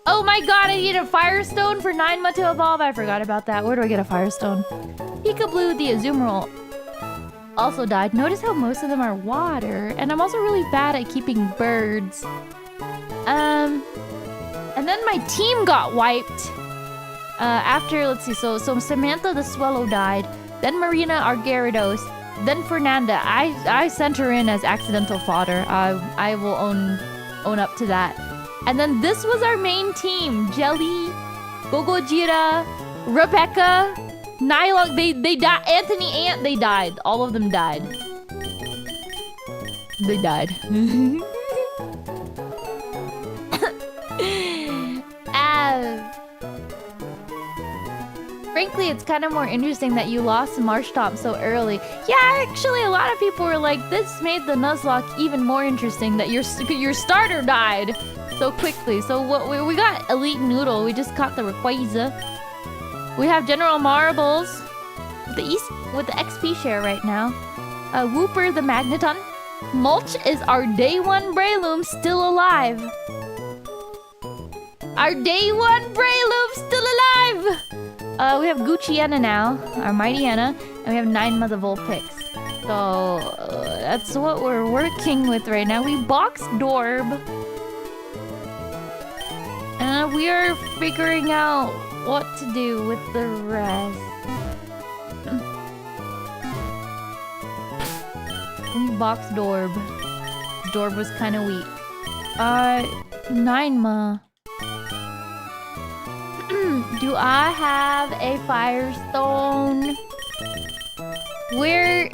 Oh my god, I need a Firestone for 9 months to evolve. I forgot about that. Where do I get a Firestone? Peekaboo the Azumarill also died. Notice how most of them are water. And I'm also really bad at keeping birds. And then my team got wiped. After, let's see, so Samantha the Swallow died. Then Marina our Gyarados. Then Fernanda. I sent her in as accidental fodder. I will own up to that. And then this was our main team. Jelly, Gogojira, Rebecca, Nylon. They died. Anthony Ant, they died. All of them died. They died. Frankly, it's kind of more interesting that you lost Marshtomp so early. Yeah, actually, a lot of people were like, this made the Nuzlocke even more interesting that your starter died so quickly. So what we got Elite Noodle. We just caught the Rayquaza. We have General Marbles with the XP share right now. Whooper the Magneton. Mulch is our day 1 Breloom still alive. Our day 1 Breloom still alive. We have Gucciana now, our Mightyena, and we have 9 Mother Vulpix. So that's what we're working with right now. We boxed Dorb. And we are figuring out what to do with the rest. We boxed Dorb. Dorb was kind of weak. 9 Do I have a Firestone? Where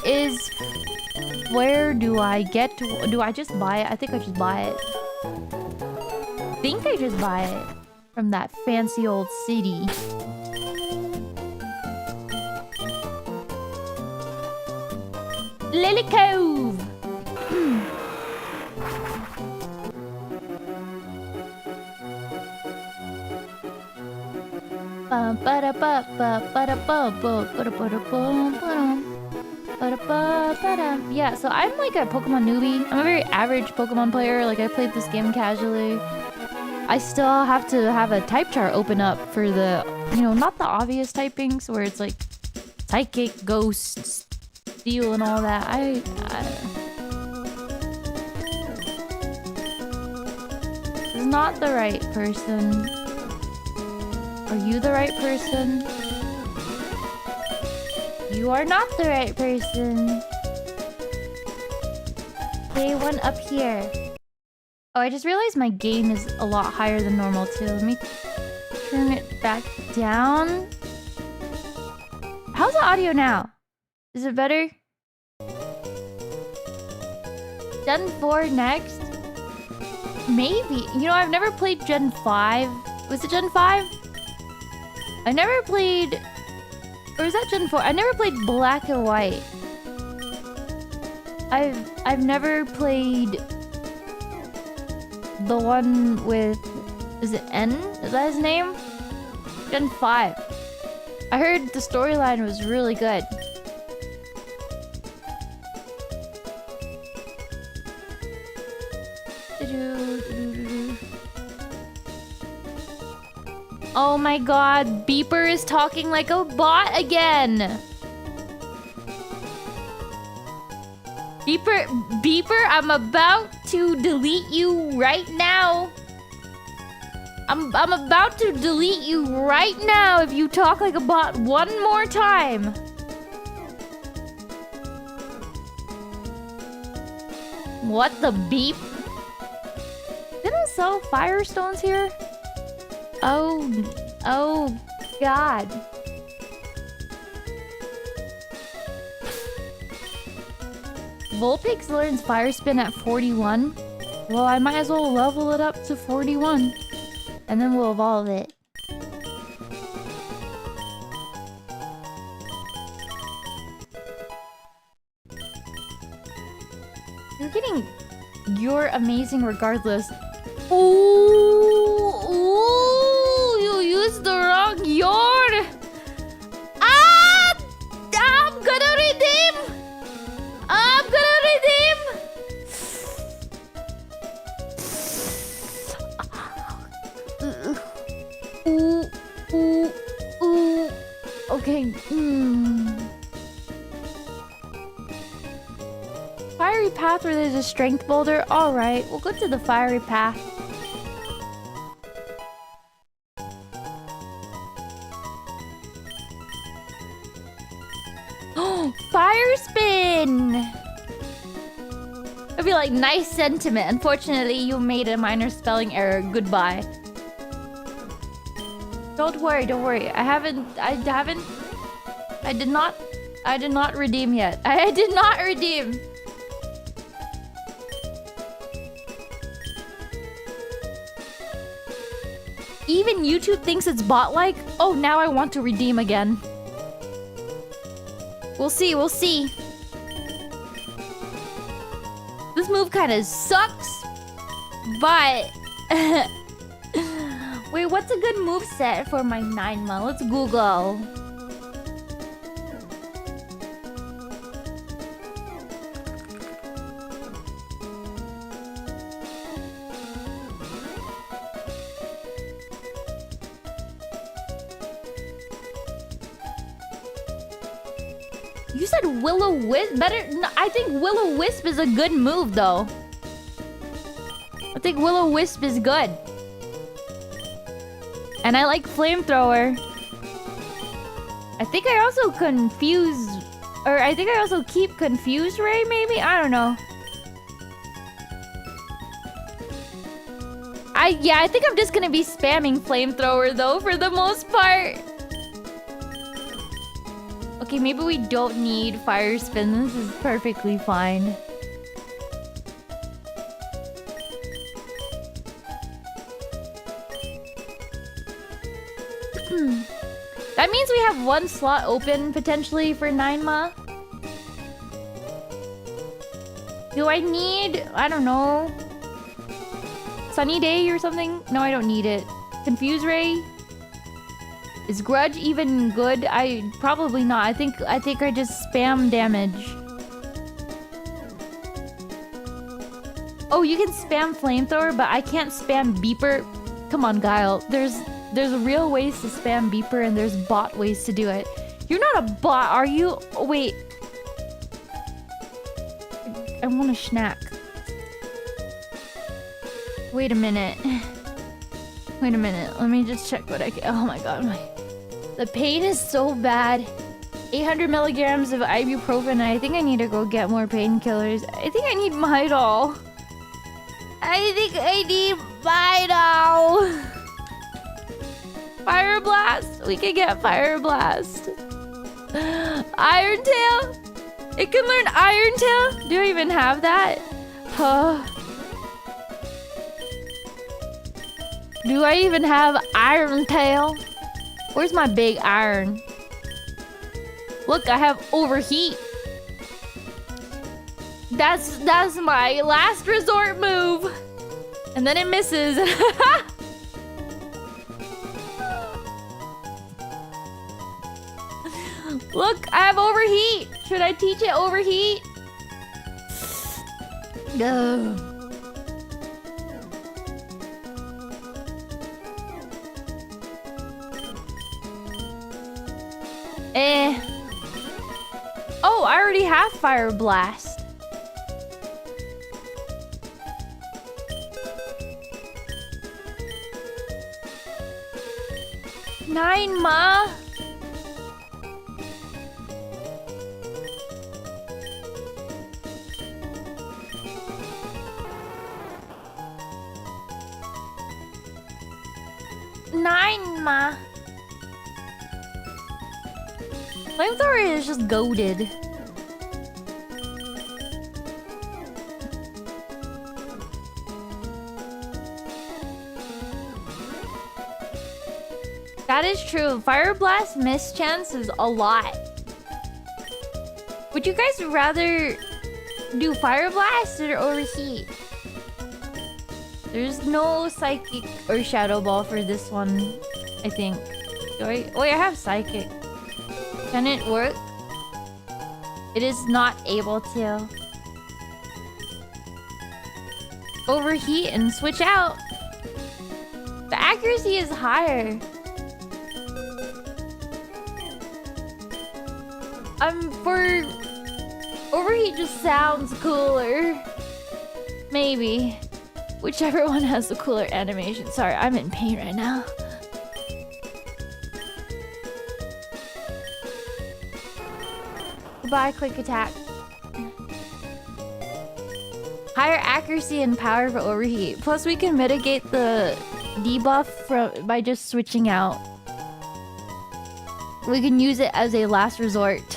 do I get to? Do I just buy it? I think I just buy it. I think I just buy it from that fancy old city. Lily Cove! Yeah, so I'm like a Pokemon newbie. I'm a very average Pokemon player. Like, I played this game casually. I still have to have a type chart open up for the, you know, not the obvious typings where it's like Psychic, Ghost, Steel, and all that. This is not the right person. Are you the right person? You are not the right person. Okay, one up here. Oh, I just realized my gain is a lot higher than normal too. Let me turn it back down. How's the audio now? Is it better? Gen 4 next? Maybe. You know, I've never played Gen 5. Was it Gen 5? I never played... Or is that Gen 4? I never played Black and White. I've never played... The one with... Is it N? Is that his name? Gen 5. I heard the storyline was really good. Oh my god, Beeper is talking like a bot again. Beeper, I'm about to delete you right now. I'm about to delete you right now if you talk like a bot one more time. What the beep? They don't sell firestones here? Oh god. Vulpix learns Fire Spin at 41. Well, I might as well level it up to 41. And then we'll evolve it. You're getting... You're amazing regardless. Ooh, you used the wrong yard. Ah! I'm gonna redeem! I'm gonna redeem! Ooh. Okay. Fiery path where there's a strength boulder. Alright, we'll go to the fiery path. Fire spin! I'd be like, nice sentiment. Unfortunately, you made a minor spelling error. Goodbye. Don't worry. I did not redeem yet. I did not redeem. Even YouTube thinks it's bot-like? Oh, now I want to redeem again. We'll see. This move kind of sucks, but... Wait, what's a good move set for my 9-month? Let's Google. You said Will-O-Wisp? Better... No, I think Will-O-Wisp is a good move, though. I think Will-O-Wisp is good. And I like Flamethrower. I think I also confuse... Or I think I also keep Confuse Ray, maybe? I don't know. Yeah, I think I'm just gonna be spamming Flamethrower, though, for the most part. Okay, maybe we don't need Fire Spin. This is perfectly fine. That means we have one slot open, potentially, for 9-ma. Do I need... I don't know... Sunny Day or something? No, I don't need it. Confuse Ray? Is Grudge even good? Probably not. I think I just spam damage. Oh, you can spam Flamethrower, but I can't spam Beeper. Come on, Guile. There's real ways to spam Beeper and there's bot ways to do it. You're not a bot, are you? Oh, wait. I want a snack. Wait a minute. Wait a minute. Let me just check what I can. Oh my god. The pain is so bad. 800 milligrams of ibuprofen. I think I need to go get more painkillers. I think I need Midol. I think I need Midol. Fire Blast. We can get Fire Blast. Iron Tail. It can learn Iron Tail. Do I even have that? Do I even have Iron Tail? Where's my big iron? Look, I have Overheat. That's my last resort move. And then it misses. Look, I have Overheat. Should I teach it Overheat? No. Eh. Oh, I already have Fire Blast. Nine, Ma. Nine, Ma. Flamethrower is just goated. That is true. Fire Blast miss chance is a lot. Would you guys rather do Fire Blast or Overheat? There's no Psychic or Shadow Ball for this one, I think. Wait, I have Psychic. Can it work? It is not able to. Overheat and switch out. The accuracy is higher. For Overheat just sounds cooler. Maybe. Whichever one has the cooler animation. Sorry, I'm in pain right now. Goodbye, quick attack. Higher accuracy and power for Overheat. Plus, we can mitigate the debuff by just switching out. We can use it as a last resort.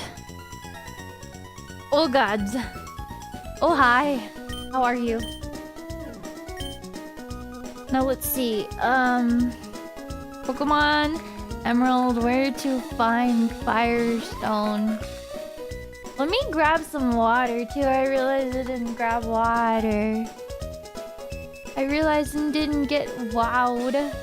Oh gods. Oh hi. How are you? Now let's see. Pokemon Emerald, where to find Firestone? Let me grab some water too. I realized I didn't grab water. I realized I didn't get wowed.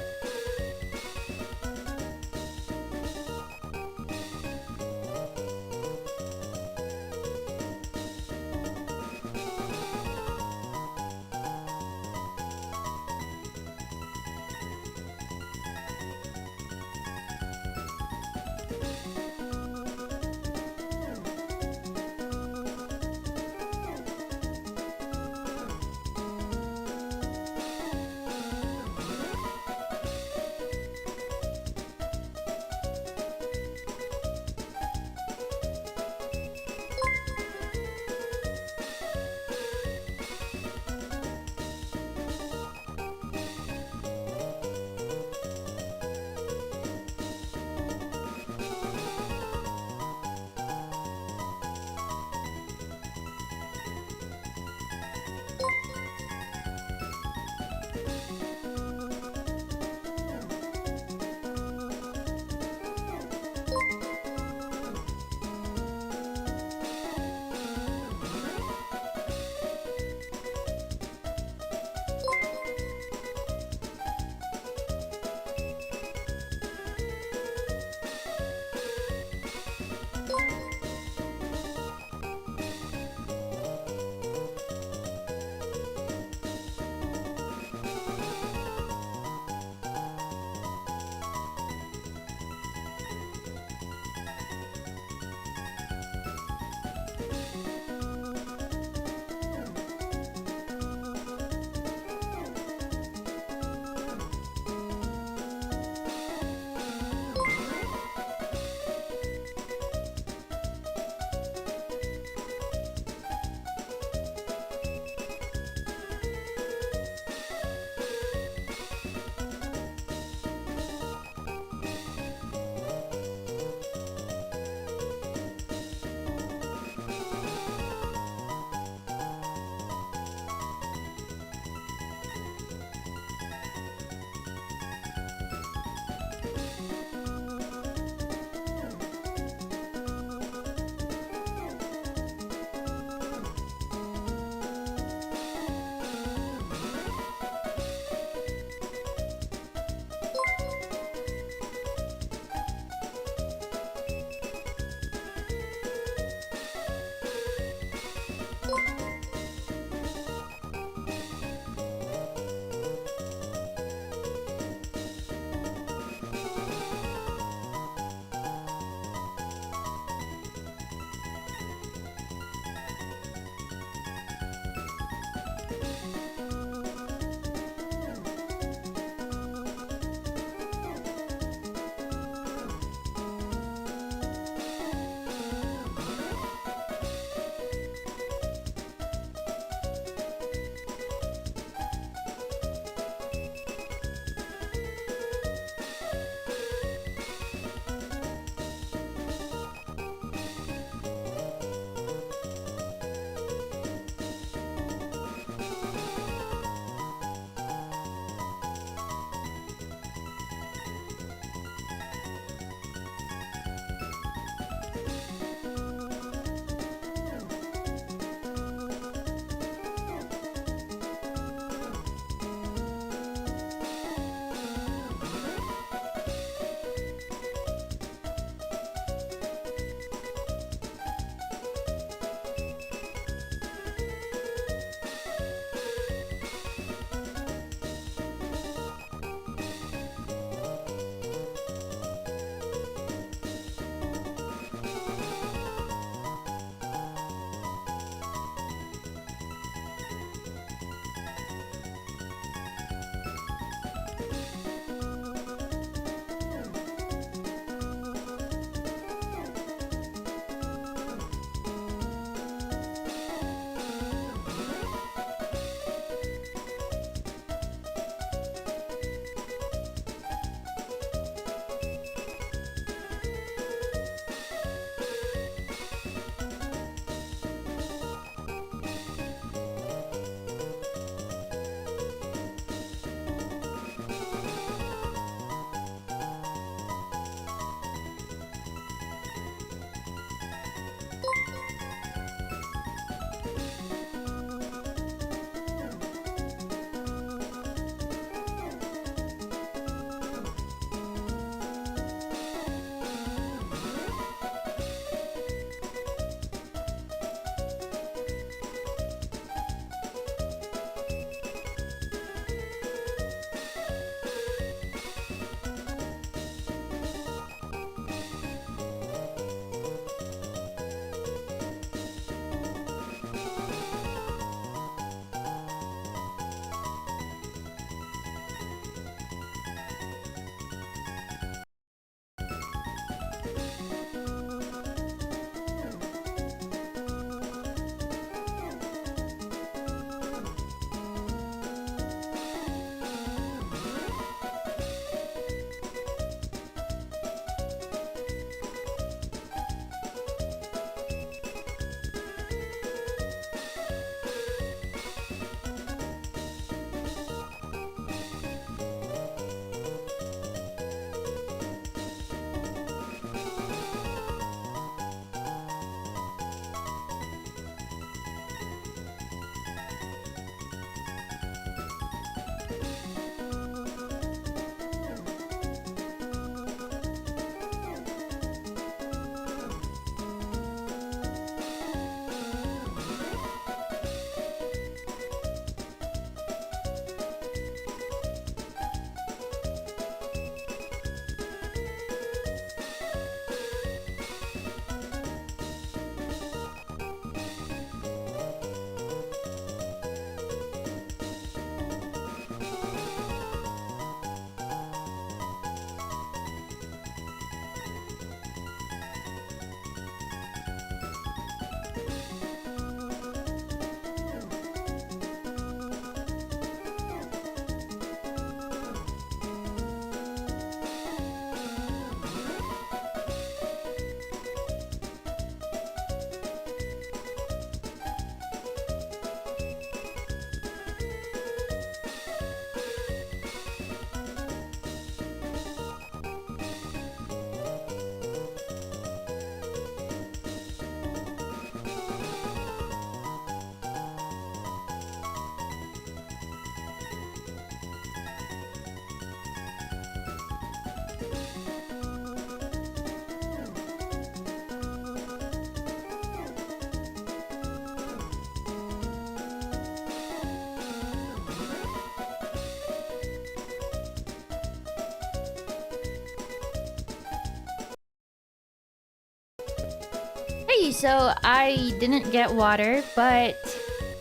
Okay, so I didn't get water, but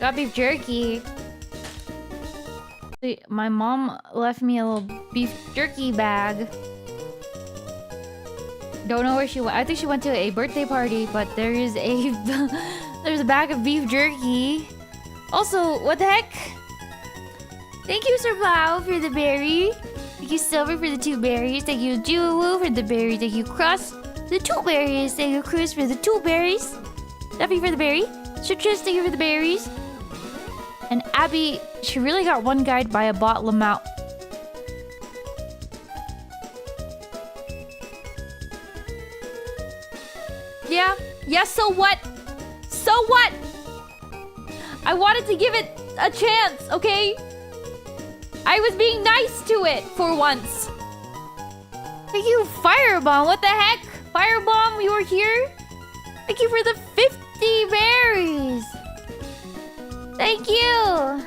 got beef jerky. My mom left me a little beef jerky bag. Don't know where she went. I think she went to a birthday party, but there is a there's a bag of beef jerky. Also, what the heck? Thank you, Sir Plow, for the berry. Thank you, Silver, for the 2 berries. Thank you, Juwu, for the berry. Thank you, Cross, for the 2 berries. Thank you, Cruz, for the 2 berries. Duffy for the berry. Citrus, thank you for the berries. And Abby, she really got one guide by a bot Lamau. Yeah, so what? So what? I wanted to give it a chance, okay? I was being nice to it for once. Thank you, Firebomb. What the heck? Firebomb, you were here? Thank you for the 50 berries. Thank you.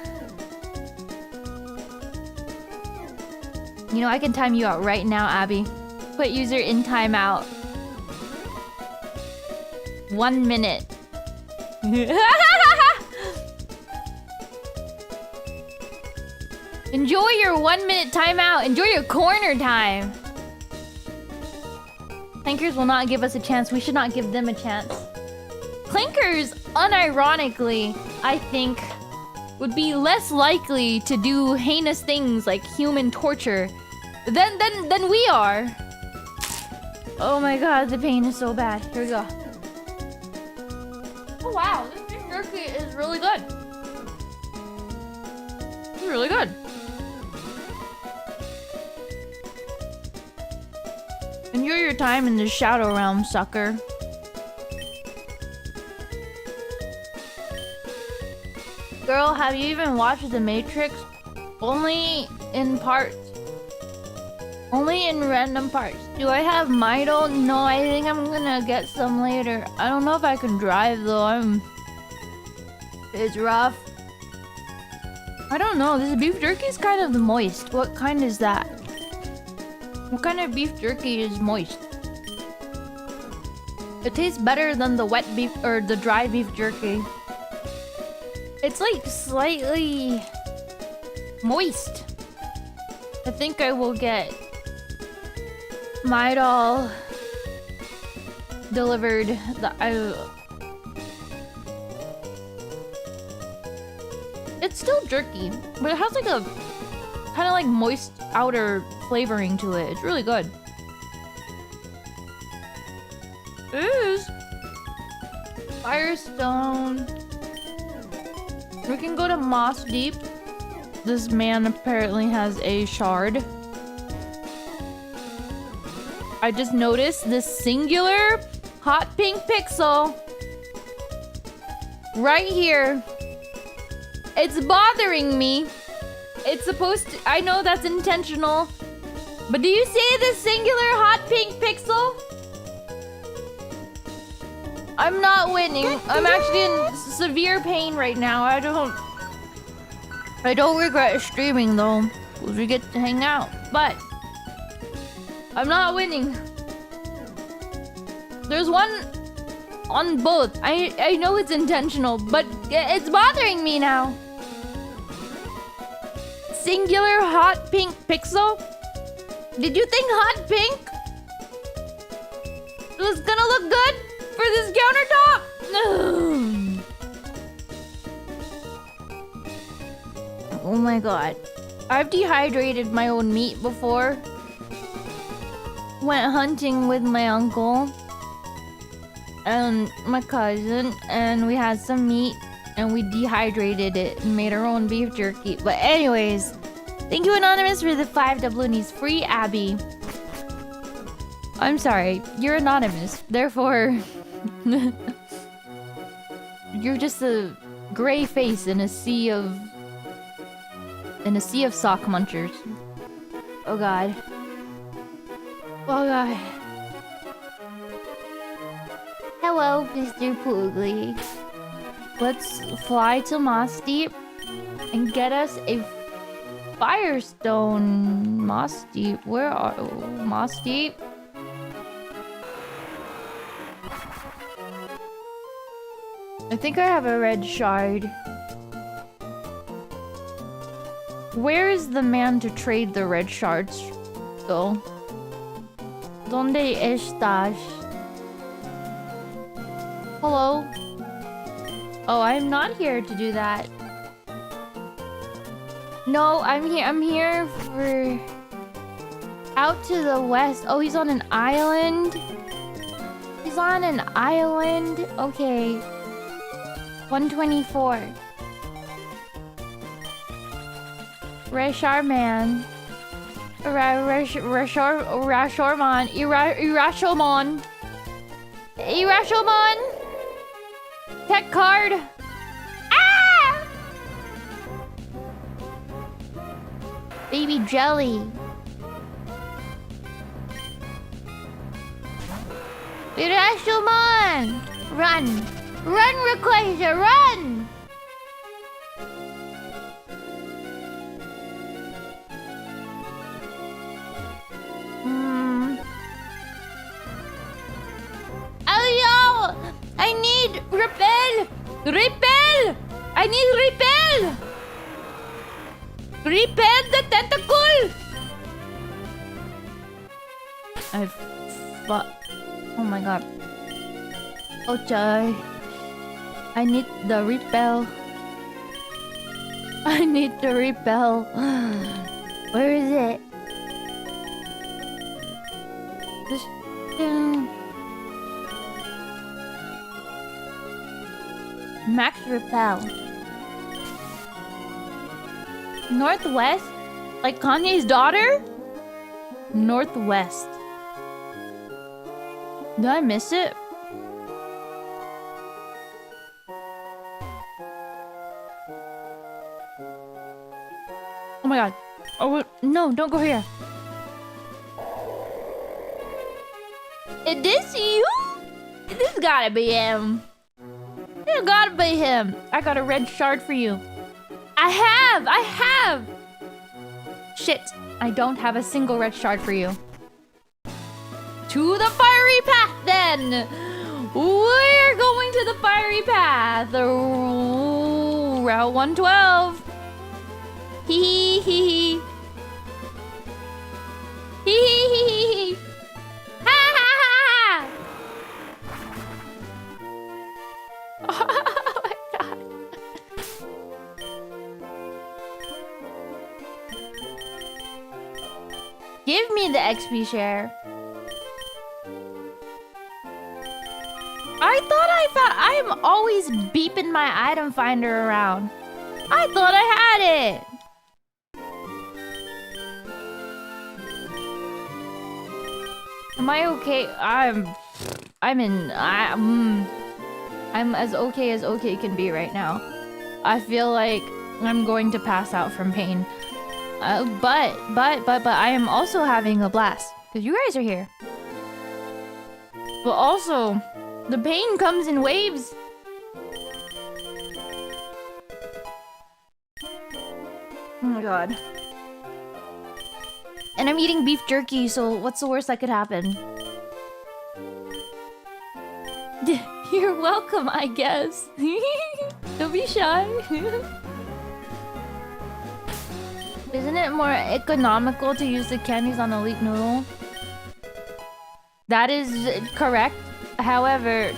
You know, I can time you out right now, Abby. Put user in timeout. 1 minute. Enjoy your 1 minute timeout. Enjoy your corner time. Clankers will not give us a chance. We should not give them a chance. Clankers, unironically, I think, would be less likely to do heinous things like human torture than we are. Oh my god, the pain is so bad. Here we go. Oh wow, this beef jerky is really good. It's really good. Enjoy your time in the Shadow Realm, sucker. Girl, have you even watched The Matrix? Only in parts. Only in random parts. Do I have Midol? No, I think I'm gonna get some later. I don't know if I can drive though. It's rough. I don't know. This beef jerky is kind of moist. What kind is that? What kind of beef jerky is moist? It tastes better than the wet beef or the dry beef jerky. It's like slightly moist. I think I will get Midol delivered. It's still jerky, but it has like a kind of like moist outer flavoring to it. It's really good. It is. Firestone. We can go to Moss Deep. This man apparently has a shard. I just noticed this singular hot pink pixel right here. It's bothering me. It's supposed to... I know that's intentional. But do you see the singular hot pink pixel? I'm not winning. I'm actually in severe pain right now. I don't regret streaming though, because we get to hang out. But I'm not winning. There's one on both. I know it's intentional, but it's bothering me now. Singular hot pink pixel? Did you think hot pink was gonna look good for this countertop? No. Oh my god. I've dehydrated my own meat before. Went hunting with my uncle and my cousin, and we had some meat and we dehydrated it and made our own beef jerky. But anyways, thank you Anonymous for the 5 doubloonies. Free Abby. I'm sorry, you're anonymous. Therefore, you're just a gray face in a sea of sock munchers. Oh god. Oh god. Hello, Mr. Poogly. Let's fly to Moss Deep and get us a Firestone. Moss Deep. Where are Moss Deep? I think I have a red shard. Where is the man to trade the red shards, though? ¿Dónde estás? Hello? Oh, I'm not here to do that. No, I'm here for... Out to the west. Oh, he's on an island? He's on an island? Okay. 124. Resharman. Rashorman. Irashomon. Irashomon. Tech card. Ah! Baby jelly. Irashomon. Run. Run, Rayquaza, run! Oh no! I need repel! Repel! I need repel! Repel the tentacle! Oh my god. Oh joy. I need the repel. I need the repel. Where is it? This Max repel. Northwest? Like Kanye's daughter? Northwest. Did I miss it? Oh my god. Oh no, don't go here. Is this you? This gotta be him. This gotta be him. I got a red shard for you. I have! Shit, I don't have a single red shard for you. To the fiery path then! We're going to the fiery path. Ooh, Route 112. Hee hee hee hee. Hee hee hee hee hee. Ha ha ha ha! Oh my god. Give me the XP share. I'm always beeping my item finder around. I thought I had it. Am I okay? I'm as okay can be right now. I feel like I'm going to pass out from pain. But I am also having a blast because you guys are here. But also, the pain comes in waves. Oh my god. And I'm eating beef jerky, so what's the worst that could happen? You're welcome, I guess. Don't be shy. Isn't it more economical to use the candies on Elite Noodle? That is correct. However,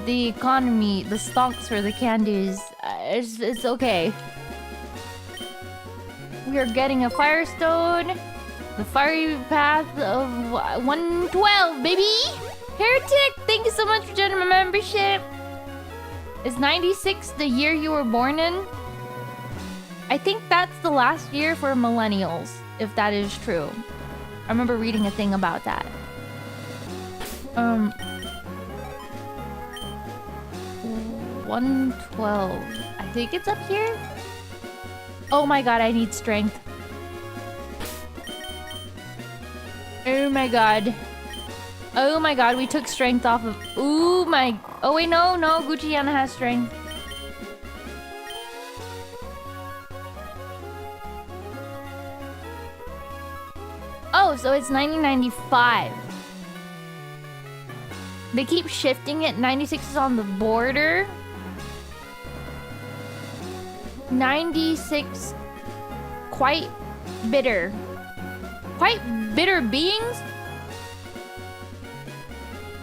the economy, the stocks for the candies, it's okay. We are getting a Firestone. The fiery path of 112, baby! Heretic, thank you so much for joining my membership. Is 96 the year you were born in? I think that's the last year for millennials, if that is true. I remember reading a thing about that. 112. I think it's up here. Oh my god, I need strength. Oh my god. Oh my god, we took strength off of... Ooh my... Oh wait, no, Gucciana has strength. Oh, so it's 1995. They keep shifting it. 96 is on the border. 96 quite bitter. Quite bitter beings?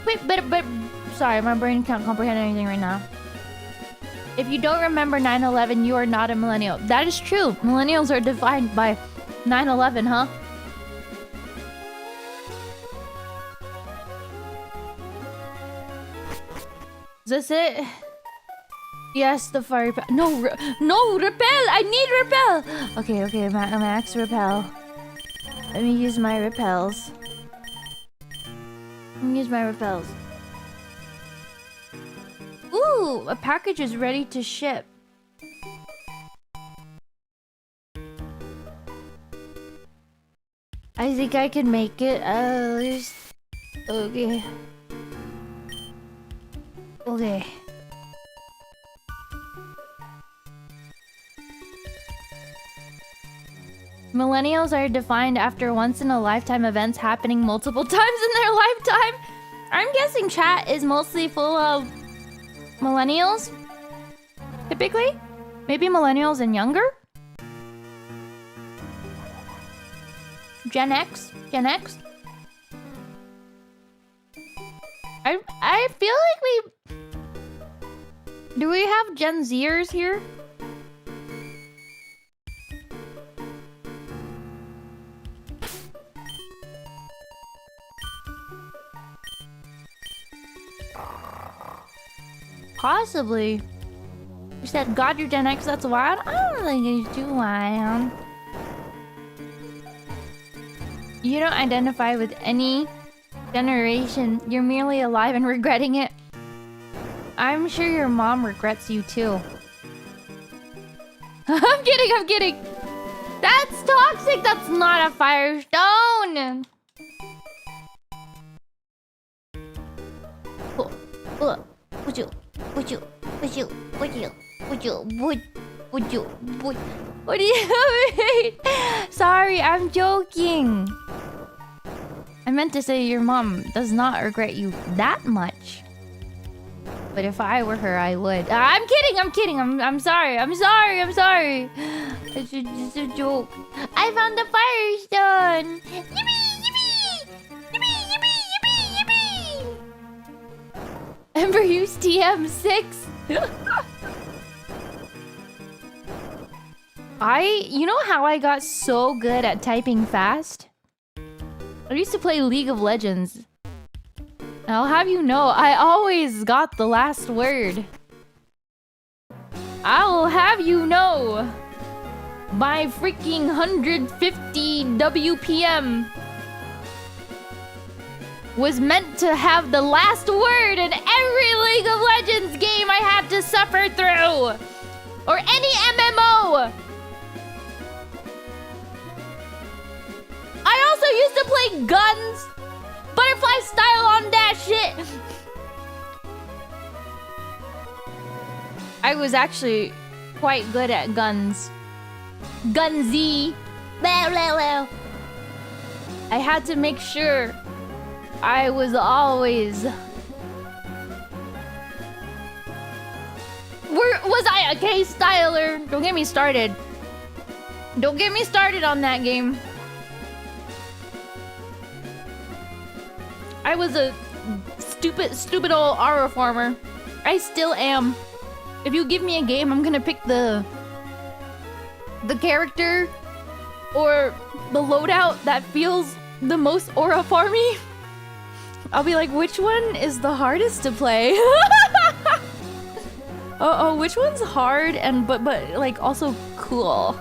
Quite bitter, but sorry, my brain can't comprehend anything right now. If you don't remember 9/11, you are not a millennial. That is true. Millennials are defined by 9/11, huh? Is this it? Yes, the fire. No, no, repel! I need repel! Okay, max repel. Let me use my repels. Ooh, a package is ready to ship. I think I can make it. Okay. Okay. Millennials are defined after once-in-a-lifetime events happening multiple times in their lifetime. I'm guessing chat is mostly full of millennials. Typically? Maybe millennials and younger? Gen X? Gen X? I feel like we... Do we have Gen Zers here? Possibly. You said, God, you're Gen X, that's wild? I don't think it's too wild. You don't identify with any generation. You're merely alive and regretting it. I'm sure your mom regrets you too. I'm kidding. That's toxic. That's not a firestone. Would you? What do you mean? Sorry, I'm joking. I meant to say your mom does not regret you that much. But if I were her, I would. I'm kidding. I'm sorry. It's just a joke. I found the firestone. Yippee! Ember used TM6. You know how I got so good at typing fast? I used to play League of Legends. I'll have you know, I always got the last word. I'll have you know. My freaking 150 WPM was meant to have the last word in every League of Legends game I had to suffer through. Or any MMO. I also used to play guns. Butterfly style on that shit. I was actually quite good at guns. Gunsy. I had to make sure I was always... Was I a K-styler? Don't get me started. Don't get me started on that game. I was a stupid old aura farmer. I still am. If you give me a game, I'm gonna pick the character or the loadout that feels the most aura farmy. I'll be like, which one is the hardest to play? Oh, which one's hard and but like also cool?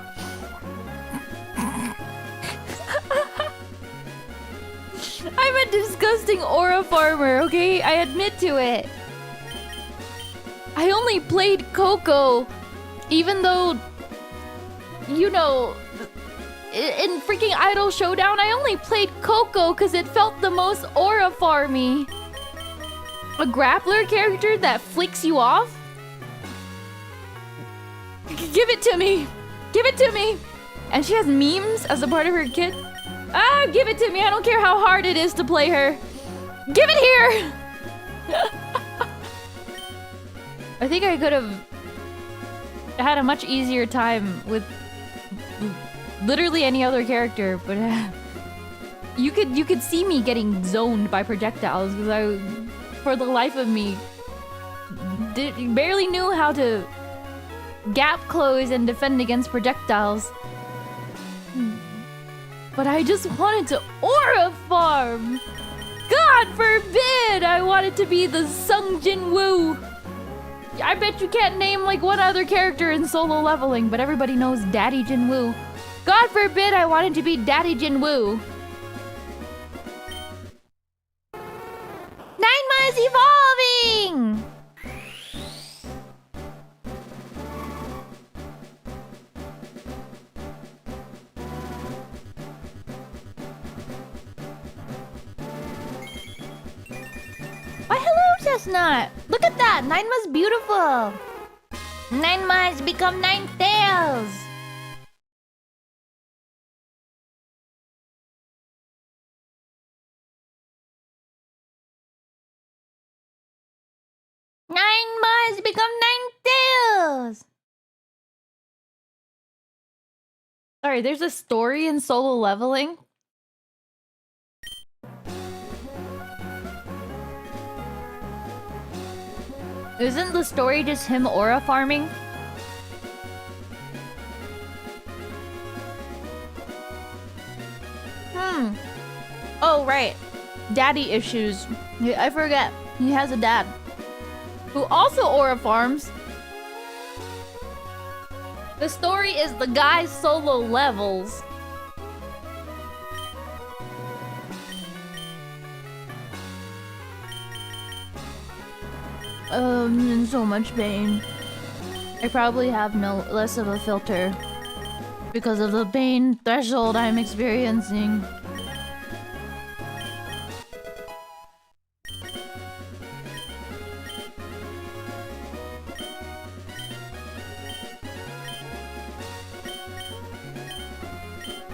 I'm a disgusting aura farmer, okay? I admit to it. I only played Coco, even though, you know, in freaking Idol Showdown, I only played Coco because it felt the most aura farmy. A grappler character that flicks you off? Give it to me. Give it to me. And she has memes as a part of her kit. Ah, give it to me. I don't care how hard it is to play her. Give it here. I think I could have had a much easier time with literally any other character, but you could see me getting zoned by projectiles because I, for the life of me, barely knew how to gap close and defend against projectiles. But I just wanted to aura farm. God forbid I wanted to be the Sung Jin Woo. I bet you can't name like one other character in solo leveling, but everybody knows Daddy Jin Woo. God forbid I wanted to be Daddy Jin Woo. Ninema is evolving! Why hello, Chestnut! Look at that! Ninema's beautiful! Ninema has become 9 tails! Ninema has become 9 tails! Sorry, there's a story in solo leveling? Isn't the story just him aura farming? Oh, right. Daddy issues. I forget. He has a dad. Who also aura farms. The story is the guy's solo levels. In so much pain. I probably have no less of a filter because of the pain threshold I'm experiencing.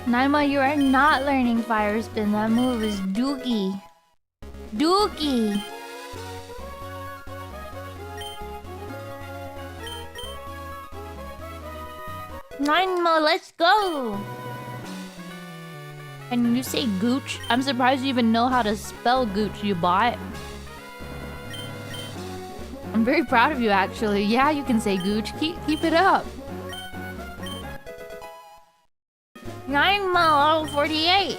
Naima, you are not learning Fire Spin. That move is dookie. Dookie! Naima, let's go! And you say gooch? I'm surprised you even know how to spell gooch, you bot. I'm very proud of you, actually. Yeah, you can say gooch. Keep it up. 9 level 48.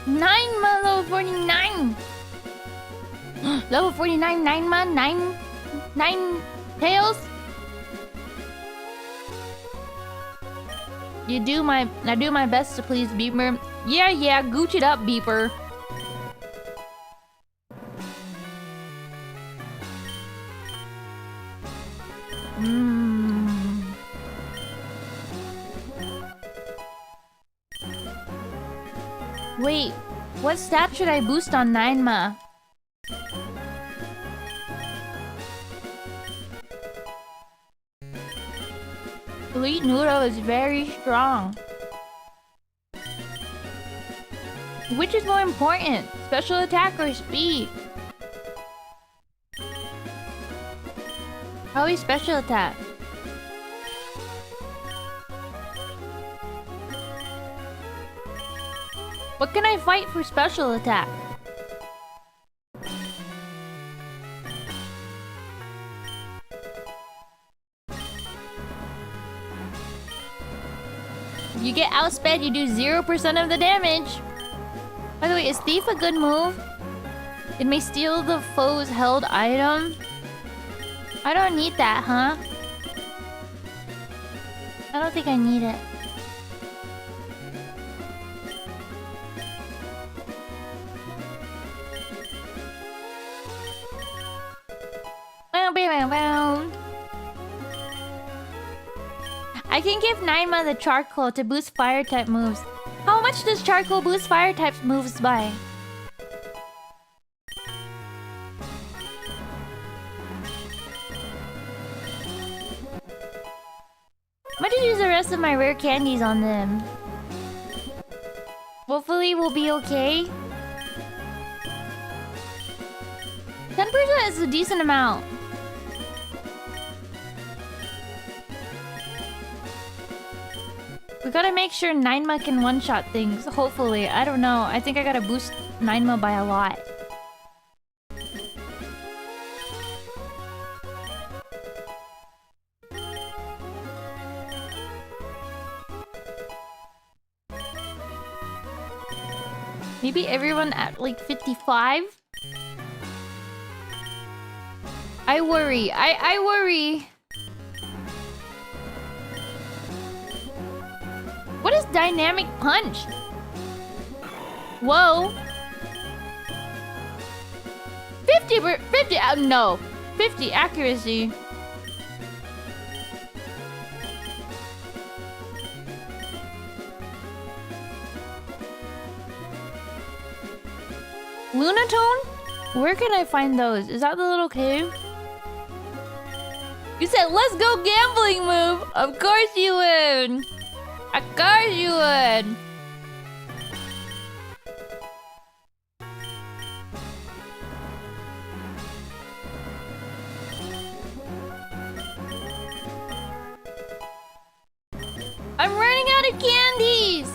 Level 49. Level 49, 9 tails. I do my best to please Beeper. Yeah, gooch it up, Beeper. Wait, what stat should I boost on Ninema? Elite Noodle is very strong. Which is more important? Special attack or speed? Probably special attack. What can I fight for special attack? If you get outsped, you do 0% of the damage. By the way, is Thief a good move? It may steal the foe's held item. I don't need that, huh? I don't think I need it. I can give Naima the charcoal to boost fire type moves. How much does charcoal boost fire type moves by? I'm gonna use the rest of my rare candies on them. Hopefully we'll be okay. 10% is a decent amount. We gotta make sure Ninema can one-shot things. Hopefully. I don't know. I think I gotta boost Ninema by a lot. Maybe everyone at like 55? I worry. I worry. What is dynamic punch? Whoa. 50, no. 50 accuracy. Lunatone? Where can I find those? Is that the little cave? You said, let's go gambling move. Of course you would. Of course you would. I'm running out of candies.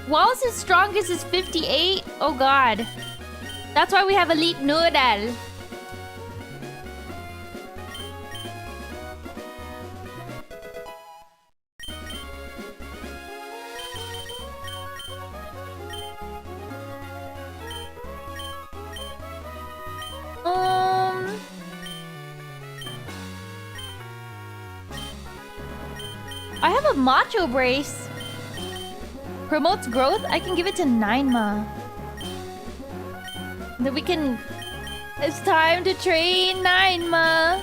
Wallace's strongest is 58? Oh god. That's why we have Elite Noodle. I have a Macho Brace. Promotes growth? I can give it to Ninema. Then we can... It's time to train Ninema.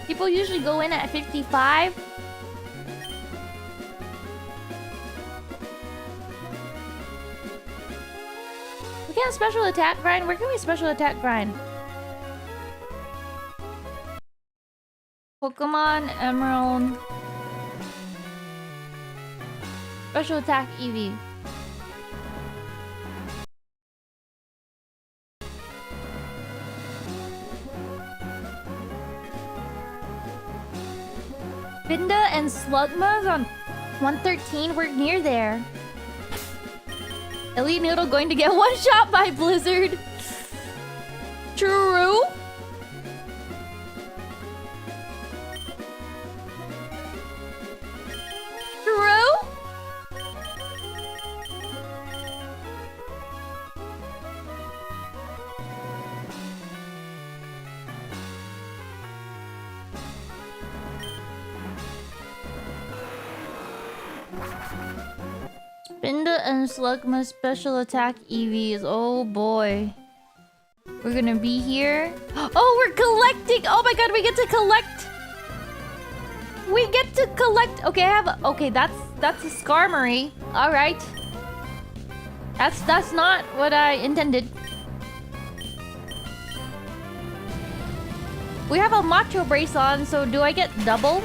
People usually go in at 55. We can't special attack grind? Where can we special attack grind? Pokemon Emerald. Special attack Eevee. Binda and Slugma's on 113. We're near there. Elite Noodle going to get one shot by Blizzard. True. True. Binda and Slugma special attack EVs. Oh boy. We're gonna be here. Oh, we're collecting! Oh my god, we get to collect! We get to collect! Okay, I have... Okay, that's a Skarmory. Alright. That's not what I intended. We have a Macho Brace on, so do I get double?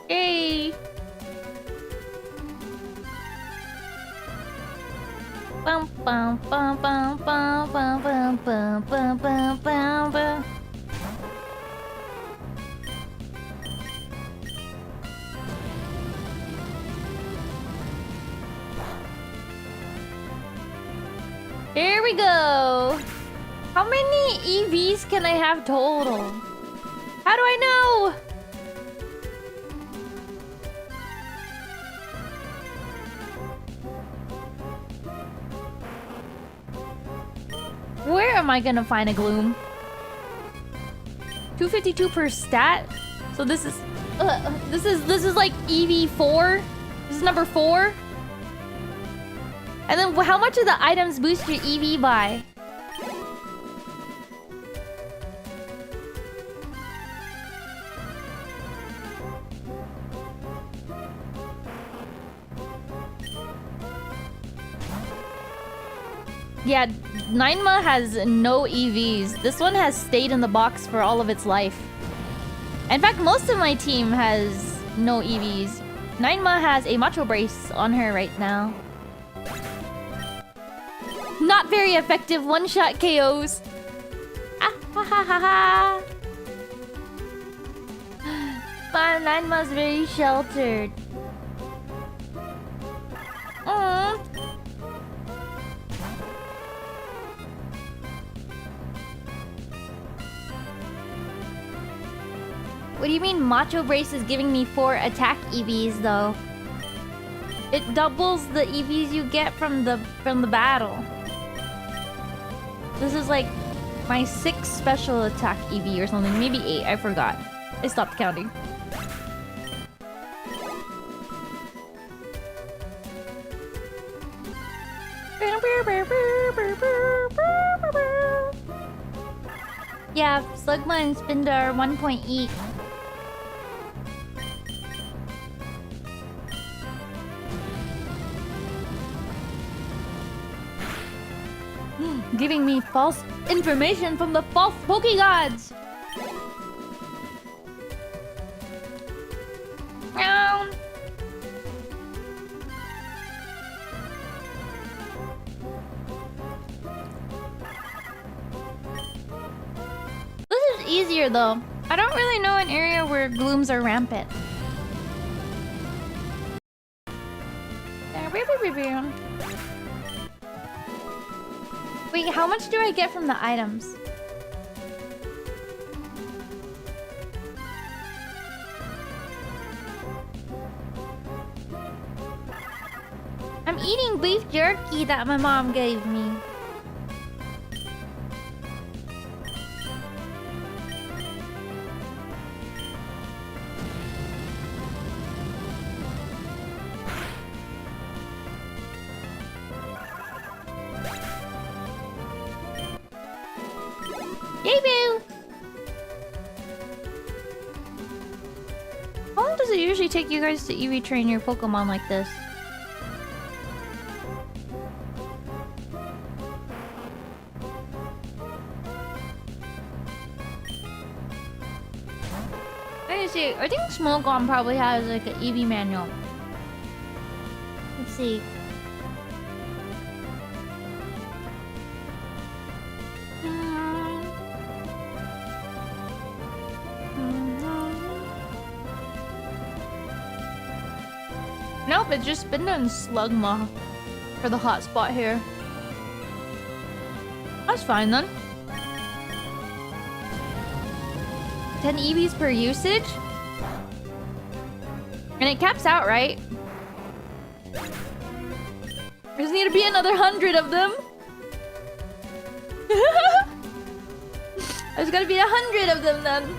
Yay! Bum bum bum bum bum bum bum bum bum bum bum bum. Here we go. How many EVs can I have total? How do I know? Where am I gonna find a Gloom? 252 per stat. So this is like EV4. This is number 4. And then how much do the items boost your EV by? Yeah, Ninema has no EVs. This one has stayed in the box for all of its life. In fact, most of my team has no EVs. Ninema has a Macho Brace on her right now. Not very effective one-shot KOs. Ah ha ha ha ha. But Ninema's very sheltered. Aww. What do you mean Macho Brace is giving me 4 attack EVs though? It doubles the EVs you get from the battle. This is like my 6th special attack EV or something, maybe 8, I forgot. I stopped counting. Yeah, Slugma and Spinda are 1 point each. Giving me false information from the false Pokegods! Meow. This is easier though. I don't really know an area where glooms are rampant. Wait, how much do I get from the items? I'm eating beef jerky that my mom gave me. Yay, boo! How long does it usually take you guys to EV train your Pokemon like this? Let me see. I think Smogon probably has like an EV manual. Let's see. Nope, it's just Spinda and Slugma for the hotspot here. That's fine then. 10 EVs per usage? And it caps out, right? There's need to be another 100 of them. There's gotta be 100 of them then.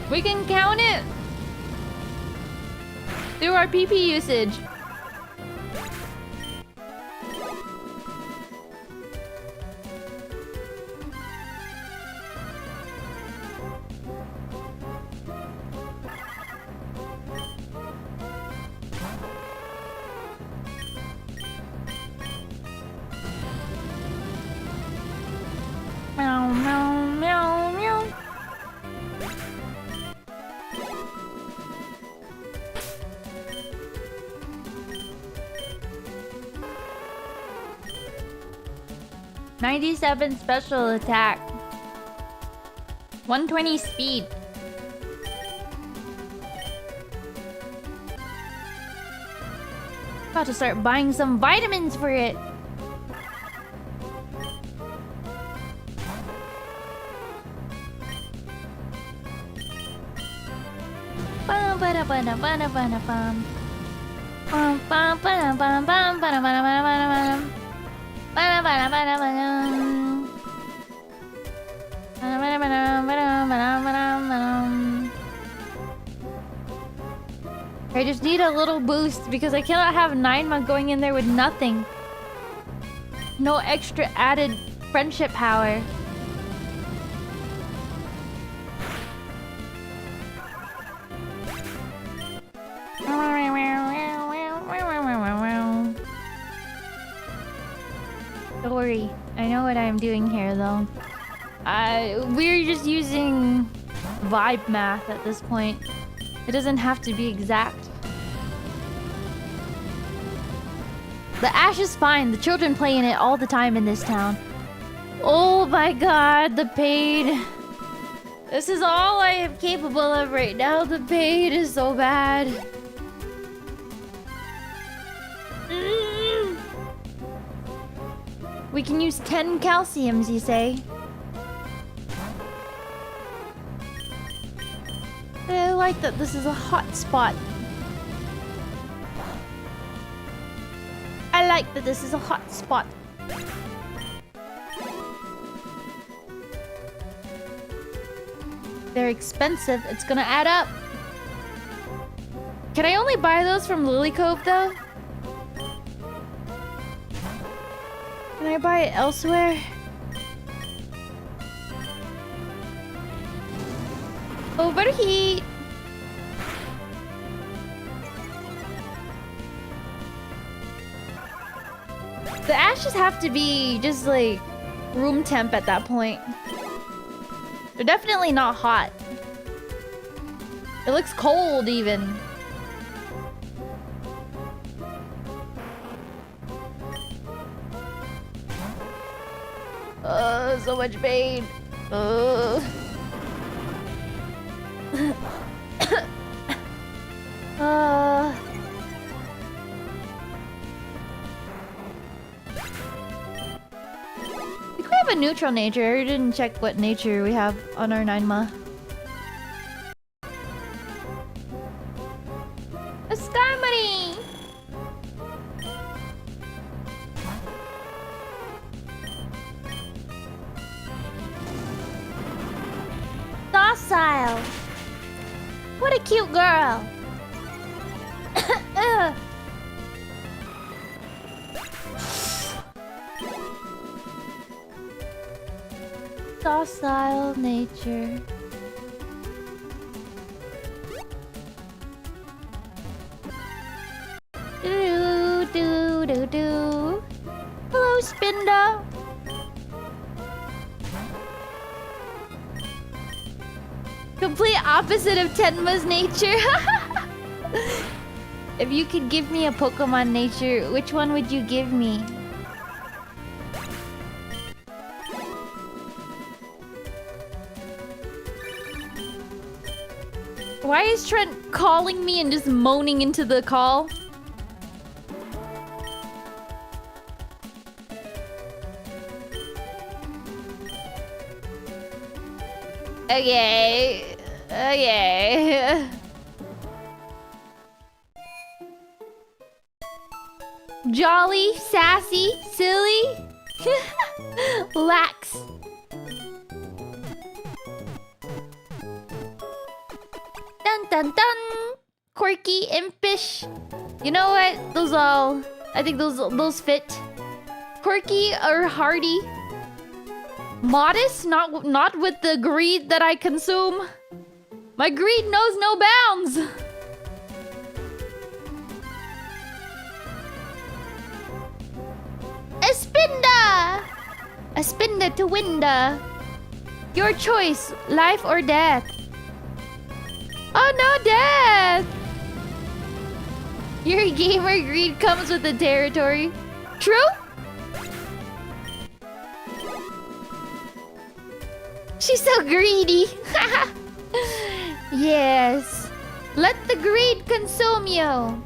We can count it through our PP usage. Meow, meow, meow, meow. $97 special attack. 120 speed. About to start buying some vitamins for it. Bum ba da ba da ba da ba da bum. Bum bum ba da bum bum ba da ba da ba da ba da bum. Ba da ba da ba da ba dum. Ba da ba da ba da ba da ba da ba da ba dum. I just need a little boost because I cannot have Ninema going in there with nothing. No extra added friendship power. Don't worry. I know what I'm doing here, though. We're just using vibe math at this point. It doesn't have to be exact. The ash is fine. The children play in it all the time in this town. Oh my god, the pain. This is all I am capable of right now. The pain is so bad. We can use 10 calciums, you say? I like that this is a hot spot. I like that this is a hot spot. They're expensive. It's gonna add up. Can I only buy those from Lily Cove, though? Can I buy it elsewhere? Overheat! The ashes have to be just like room temp at that point. They're definitely not hot. It looks cold even. So much pain. We have a neutral nature. I didn't check what nature we have on our 9ma. A sky money! Docile! What a cute girl! Docile nature. Do. Hello, Spinda. Complete opposite of Tenma's nature. If you could give me a Pokemon nature, which one would you give me? Why is Trent calling me and just moaning into the call? Okay. Okay. Jolly, sassy, silly, lax. Dun dun dun. Quirky, impish. You know what? I think those fit. Quirky or hardy. Modest, not with the greed that I consume. My greed knows no bounds. A spinda to winda. Your choice, life or death. Oh no, death! Your gamer greed comes with the territory. True? She's so greedy. Yes. Let the greed consume you.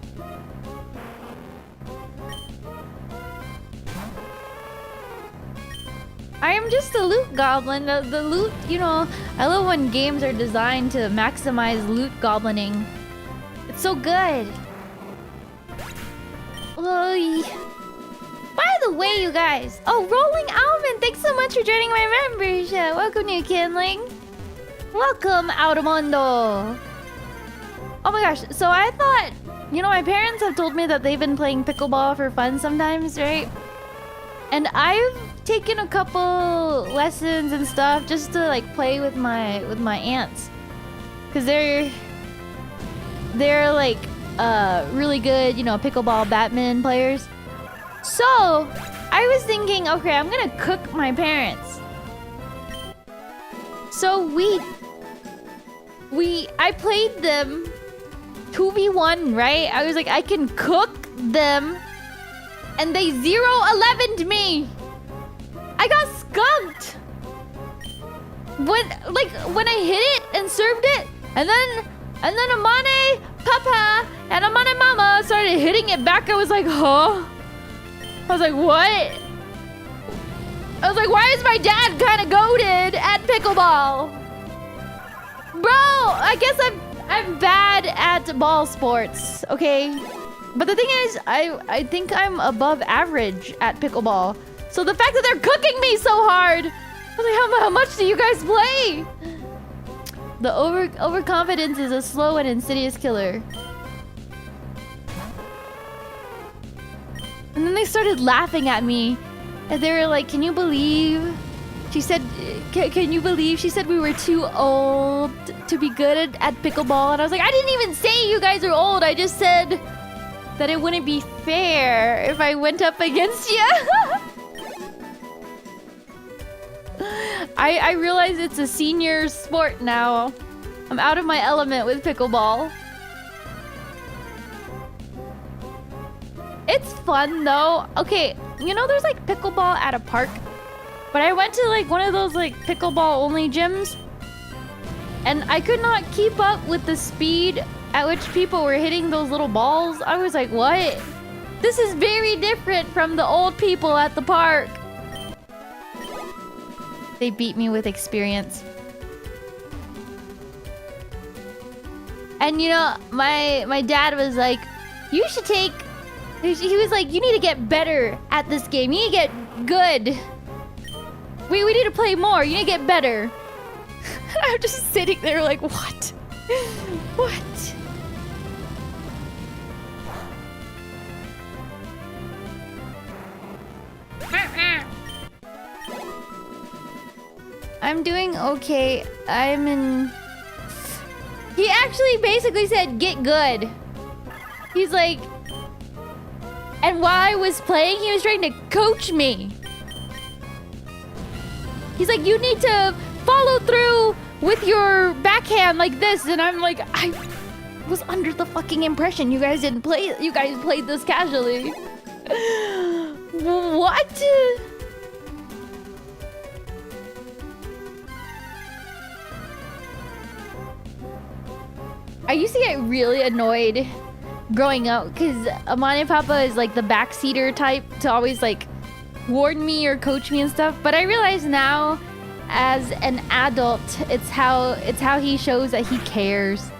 I am just a loot goblin. The loot, you know, I love when games are designed to maximize loot goblining. It's so good. Oy. By the way, you guys. Oh, Rolling Almond, thanks so much for joining my membership. Welcome, new kindling. Welcome, Automondo. Oh my gosh. So I thought, you know, my parents have told me that they've been playing pickleball for fun sometimes, right? And I've taken a couple lessons and stuff just to like play with my aunts, cause they're like really good, you know, pickleball badminton players. So I was thinking, okay, I'm gonna cook my parents. So I played them 2v1, right? I was like, I can cook them, and they 0-11'd me. I got skunked. When I hit it and served it, and then Amane Papa and Amane Mama started hitting it back. I was like, huh? I was like, what? I was like, why is my dad kind of goated at pickleball? Bro, I guess I'm bad at ball sports, okay? But the thing is, I think I'm above average at pickleball. So the fact that they're cooking me so hard, I was like, how much do you guys play? The overconfidence is a slow and insidious killer. And then they started laughing at me. And they were like, can you believe? She said, can you believe? She said we were too old to be good at pickleball. And I was like, I didn't even say you guys are old. I just said that it wouldn't be fair if I went up against you. I realize it's a senior sport now. I'm out of my element with pickleball. It's fun though. Okay, you know there's like pickleball at a park, but I went to like one of those like pickleball only gyms, and I could not keep up with the speed at which people were hitting those little balls. I was like, what? This is very different from the old people at the park. They beat me with experience. And you know, my dad was like, you should take... He was like, you need to get better at this game. You need to get good. We need to play more. You need to get better. I'm just sitting there like, what? What? I'm doing okay. I'm in... He actually basically said, get good. He's like... And while I was playing, he was trying to coach me. He's like, you need to follow through with your backhand like this. And I'm like, I was under the fucking impression you guys didn't play. You guys played this casually. What? I used to get really annoyed growing up because Amane Papa is like the backseater type to always like warn me or coach me and stuff. But I realize now, as an adult, it's how he shows that he cares.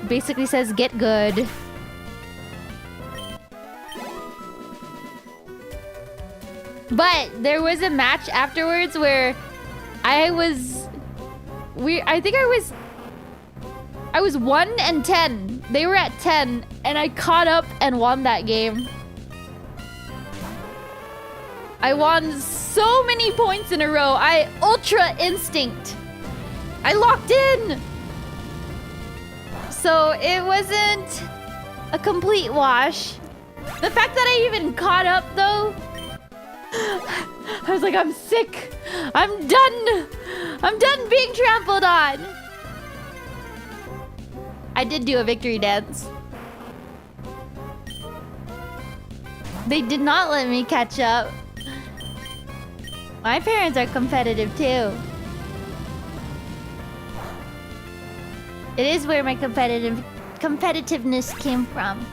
Basically says, get good. But there was a match afterwards where I think I was 1-10. They were at 10, and I caught up and won that game. I won so many points in a row. I ultra instinct. I locked in. So it wasn't a complete wash. The fact that I even caught up though, I was like, I'm sick. I'm done. I'm done being trampled on. I did do a victory dance. They did not let me catch up. My parents are competitive too. It is where my competitiveness came from.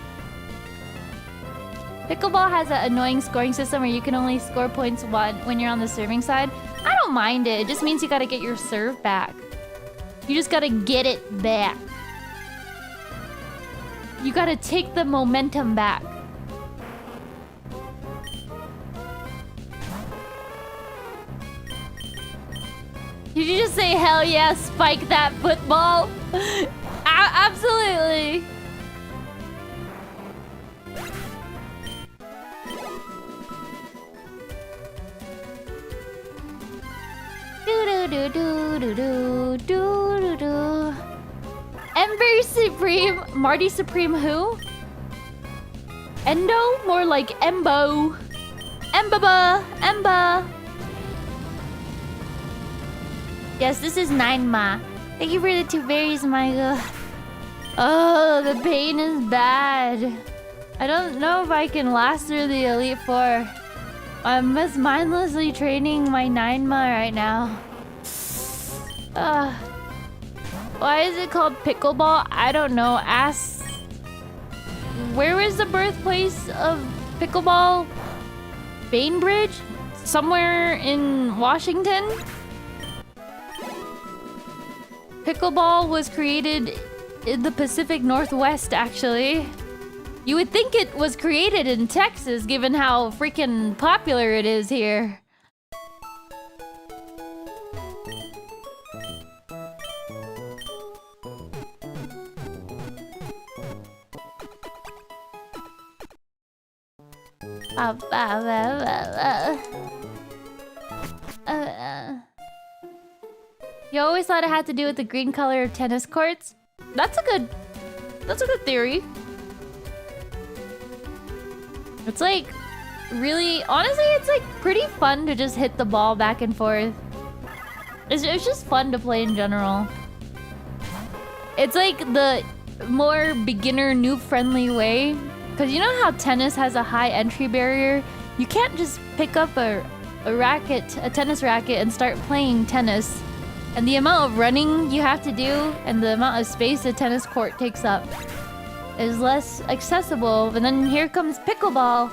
Pickleball has an annoying scoring system where you can only score points when you're on the serving side. I don't mind it. It just means you gotta get your serve back. You just gotta get it back. You gotta take the momentum back. Did you just say, hell yeah, spike that football? Absolutely. Do-do-do-do-do-do-do-do-do. Ember Supreme, Marty Supreme who? Endo? More like Embo. Ember. Yes, this is 9 Ma. Thank you for the 2 berries, Michael. Oh, the pain is bad. I don't know if I can last through the Elite Four. I'm just mindlessly training my 9 Ma right now. Why is it called pickleball? I don't know. Ask. Where was the birthplace of pickleball? Bainbridge? Somewhere in Washington? Pickleball was created in the Pacific Northwest, actually. You would think it was created in Texas, given how freaking popular it is here. You always thought it had to do with the green color of tennis courts? That's a good theory. It's like really, honestly, it's like pretty fun to just hit the ball back and forth. It's just fun to play in general. It's like the more beginner, noob friendly way. Because you know how tennis has a high entry barrier? You can't just pick up a tennis racket and start playing tennis. And the amount of running you have to do and the amount of space a tennis court takes up is less accessible. And then here comes pickleball,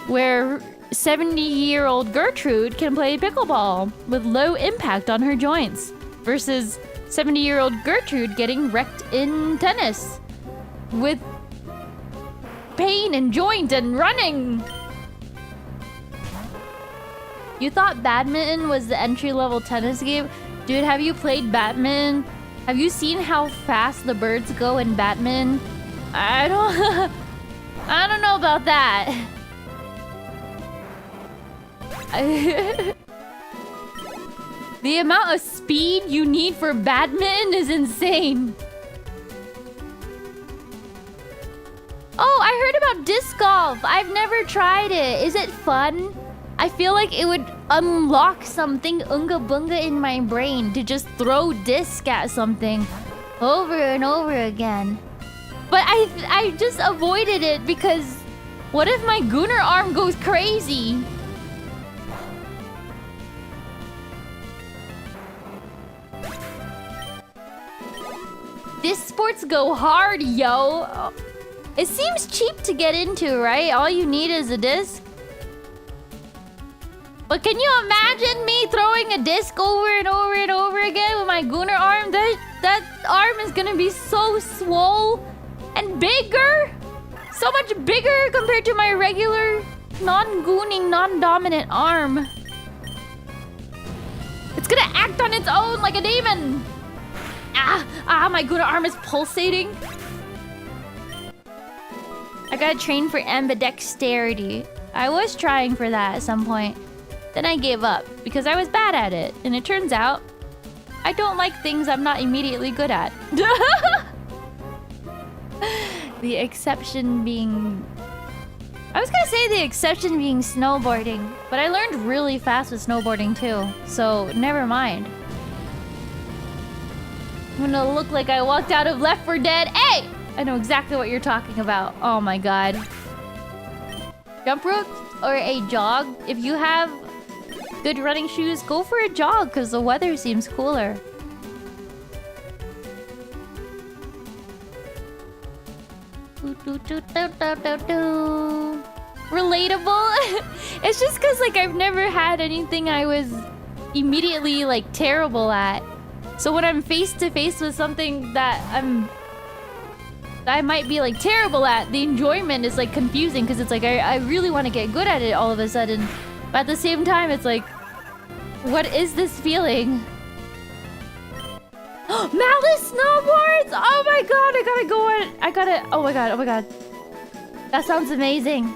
where 70-year-old Gertrude can play pickleball with low impact on her joints versus 70-year-old Gertrude getting wrecked in tennis with pain and joint and running. You thought badminton was the entry-level tennis game? Dude, have you played badminton? Have you seen how fast the birds go in badminton? I don't know about that. The amount of speed you need for badminton is insane. Oh, I heard about disc golf. I've never tried it. Is it fun? I feel like it would unlock something unga bunga in my brain to just throw disc at something over and over again. But I just avoided it because what if my Gunner arm goes crazy? This sports go hard, yo. It seems cheap to get into, right? All you need is a disc. But can you imagine me throwing a disc over and over and over again with my Gunner arm? That arm is gonna be so swole and bigger. So much bigger compared to my regular non-gooning, non-dominant arm. It's gonna act on its own like a demon. My Gunner arm is pulsating. I gotta train for ambidexterity. I was trying for that at some point. Then I gave up because I was bad at it. And it turns out I don't like things I'm not immediately good at. The exception being... I was gonna say the exception being snowboarding. But I learned really fast with snowboarding too. So never mind. I'm gonna look like I walked out of Left 4 Dead. Hey! I know exactly what you're talking about. Oh my god. Jump rope or a jog? If you have good running shoes, go for a jog because the weather seems cooler. Relatable? It's just because like I've never had anything I was immediately like terrible at. So when I'm face to face with something that I might be like terrible at, the enjoyment is like confusing because it's like I really want to get good at it all of a sudden. But at the same time, it's like, what is this feeling? Malice snowboards! Oh my god, I gotta go on. Oh my god. That sounds amazing.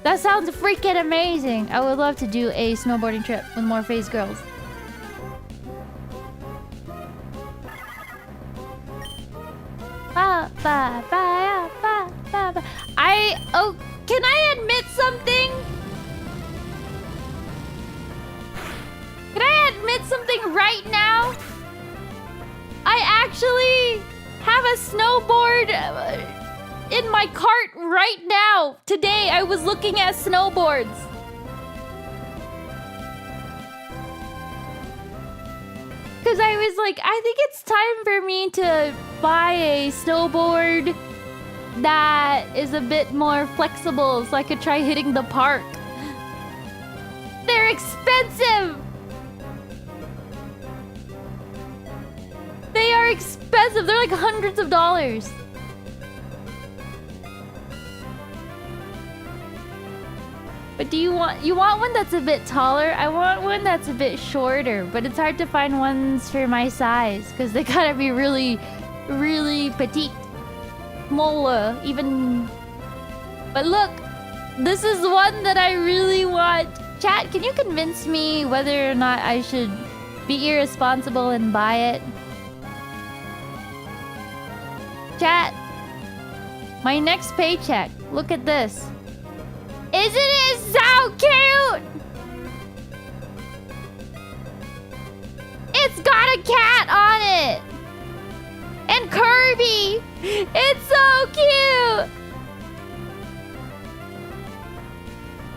That sounds freaking amazing. I would love to do a snowboarding trip with more FaZe girls. Can I admit something? right now. Today, I was looking at snowboards. Because I was like, I think it's time for me to buy a snowboard that is a bit more flexible so I could try hitting the park. They're expensive! They are expensive. They're like hundreds of dollars. But do you want one that's a bit taller? I want one that's a bit shorter, but it's hard to find ones for my size because they gotta be really, really petite. Mola, even. But look, this is one that I really want. Chat, can you convince me whether or not I should be irresponsible and buy it? Chat, my next paycheck. Look at this. Isn't it so cute? It's got a cat on it. And Kirby. It's so cute.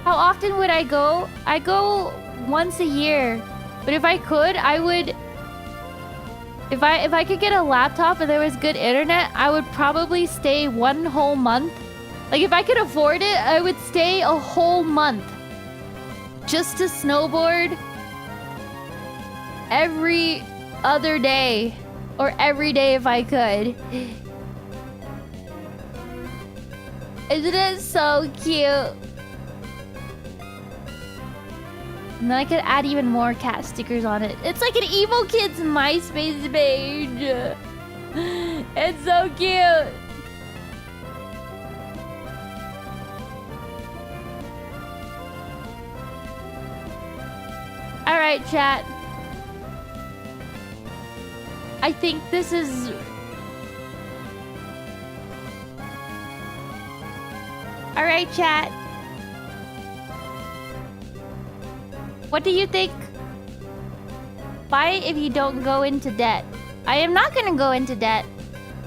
How often would I go? I go once a year. But if I could, I would... If I could get a laptop and there was good internet, I would probably stay one whole month. Like, if I could afford it, I would stay a whole month just to snowboard every other day. Or every day if I could. Isn't it so cute? And then I could add even more cat stickers on it. It's like an emo kid's MySpace page. It's so cute. Alright, chat. I think this is... Alright, chat. What do you think? Buy it if you don't go into debt. I am not gonna go into debt.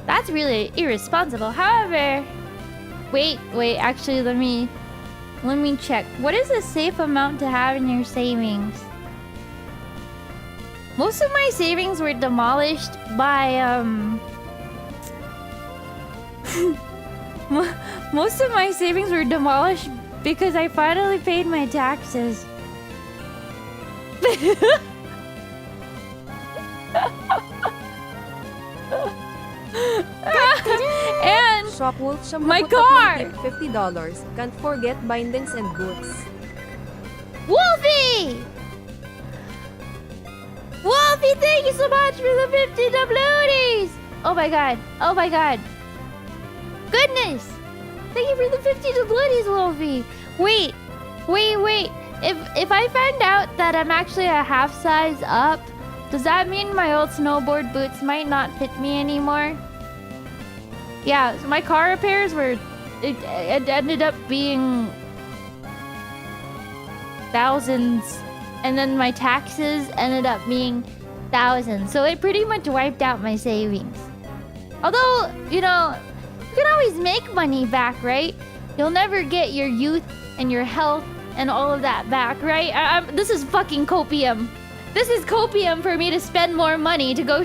That's really irresponsible. However... Wait, actually, let me check. What is a safe amount to have in your savings? Most of my savings were demolished by, Most of my savings were demolished because I finally paid my taxes. And my car! $50. Can't forget bindings and boots. Wolfie! Wolfie, thank you so much for the 50 doubloonies! Oh my god. Oh my god. Goodness! Thank you for the 50 doubloonies, Wolfie. Wait. If I find out that I'm actually a half size up, does that mean my old snowboard boots might not fit me anymore? Yeah, so my car repairs were... It ended up being... thousands. And then my taxes ended up being thousands. So it pretty much wiped out my savings. Although, you know, you can always make money back, right? You'll never get your youth and your health and all of that back, right? This is fucking copium. This is copium for me to spend more money to go...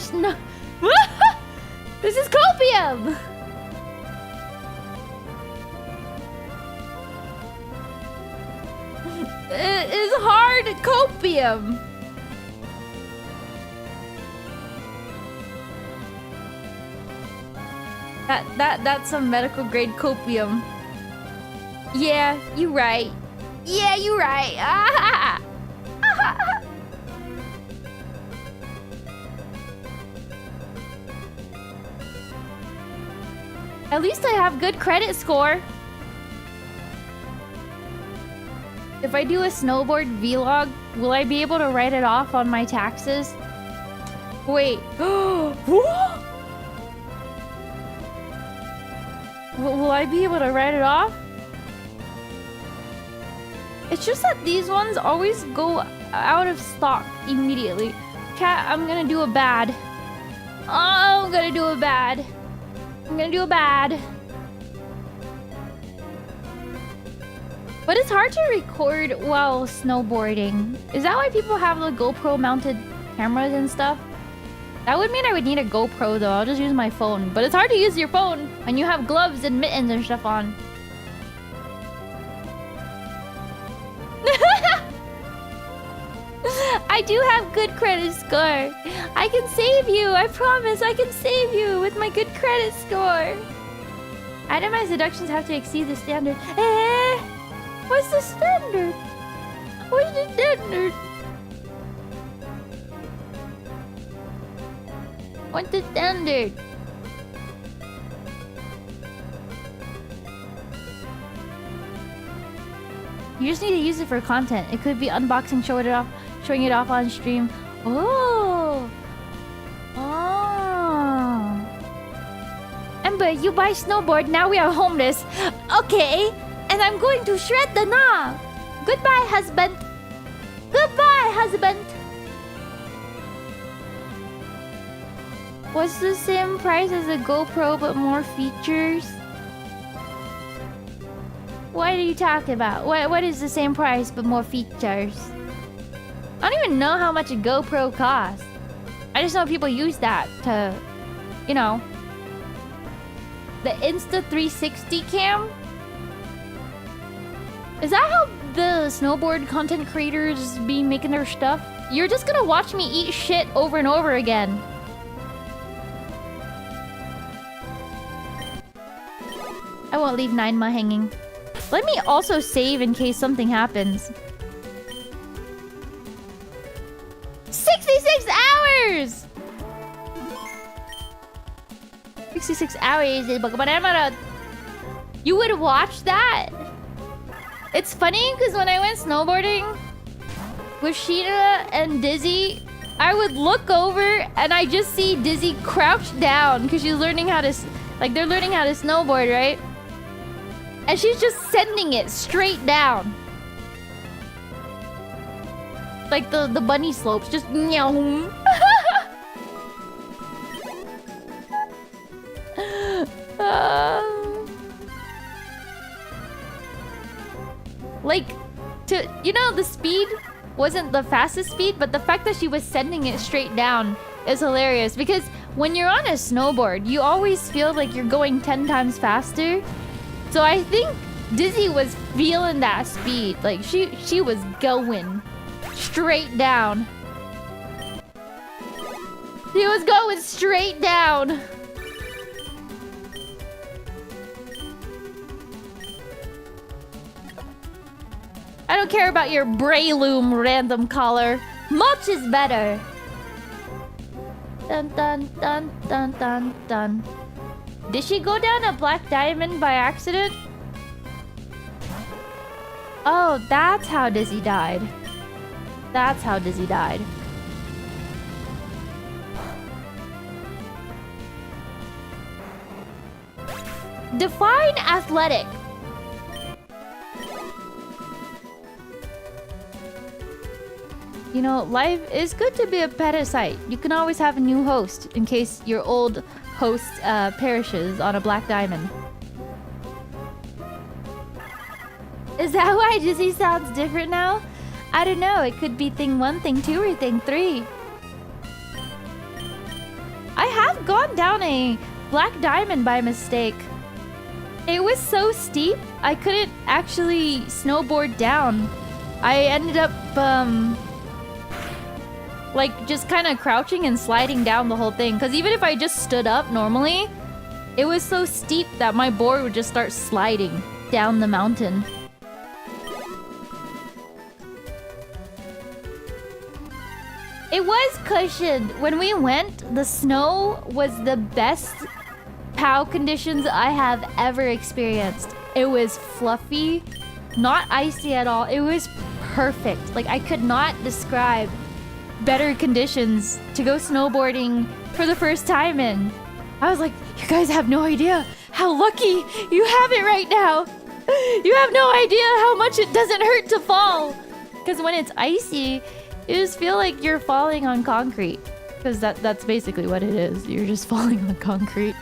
This is copium! It is hard copium. That's some medical grade copium. Yeah, you right. Yeah, you right. At least I have good credit score. If I do a snowboard vlog, will I be able to write it off on my taxes? Wait. Will I be able to write it off? It's just that these ones always go out of stock immediately. Chat, I'm gonna do a bad. Oh, I'm gonna do a bad. I'm gonna do a bad. But it's hard to record while snowboarding. Is that why people have the GoPro mounted cameras and stuff? That would mean I would need a GoPro though. I'll just use my phone. But it's hard to use your phone when you have gloves and mittens and stuff on. I do have good credit score. I can save you. I promise I can save you with my good credit score. Itemized deductions have to exceed the standard. Eh? What's the standard? What's the standard? What's the standard? You just need to use it for content. It could be unboxing, showing it off on stream. Oh. Oh. Ember, you buy snowboard, now we are homeless. Okay. And I'm going to shred the knob. Goodbye, husband. Goodbye, husband. What's the same price as a GoPro but more features? What are you talking about? What is the same price but more features? I don't even know how much a GoPro costs. I just know people use that to, you know, the Insta 360 cam. Is that how the snowboard content creators be making their stuff? You're just gonna watch me eat shit over and over again. I won't leave Ninema hanging. Let me also save in case something happens. 66 hours! 66 hours in Pokémon Emerald. You would watch that? It's funny because when I went snowboarding with Sheena and Dizzy, I would look over and I just see Dizzy crouched down because she's learning how to, like, they're learning how to snowboard, right? And she's just sending it straight down. Like the bunny slopes, just meow. Like, you know, the speed wasn't the fastest speed, but the fact that she was sending it straight down is hilarious. Because when you're on a snowboard, you always feel like you're going 10 times faster. So I think Dizzy was feeling that speed. Like, she was going straight down. She was going straight down. I don't care about your Brayloom random collar. Much is better. Dun dun dun dun dun dun. Did she go down a black diamond by accident? Oh, that's how Dizzy died. That's how Dizzy died. Define athletic. You know, life is good to be a parasite. You can always have a new host in case your old host perishes on a black diamond. Is that why Dizzy sounds different now? I don't know. It could be thing 1, thing 2, or thing 3. I have gone down a black diamond by mistake. It was so steep, I couldn't actually snowboard down. I ended up, like, just kind of crouching and sliding down the whole thing. Because even if I just stood up normally, it was so steep that my board would just start sliding down the mountain. It was cushioned. When we went, the snow was the best POW conditions I have ever experienced. It was fluffy, not icy at all. It was perfect. Like, I could not describe better conditions to go snowboarding for the first time in. I was like, you guys have no idea how lucky you have it right now. You have no idea how much it doesn't hurt to fall. Because when it's icy, you just feel like you're falling on concrete. Because that's basically what it is. You're just falling on concrete.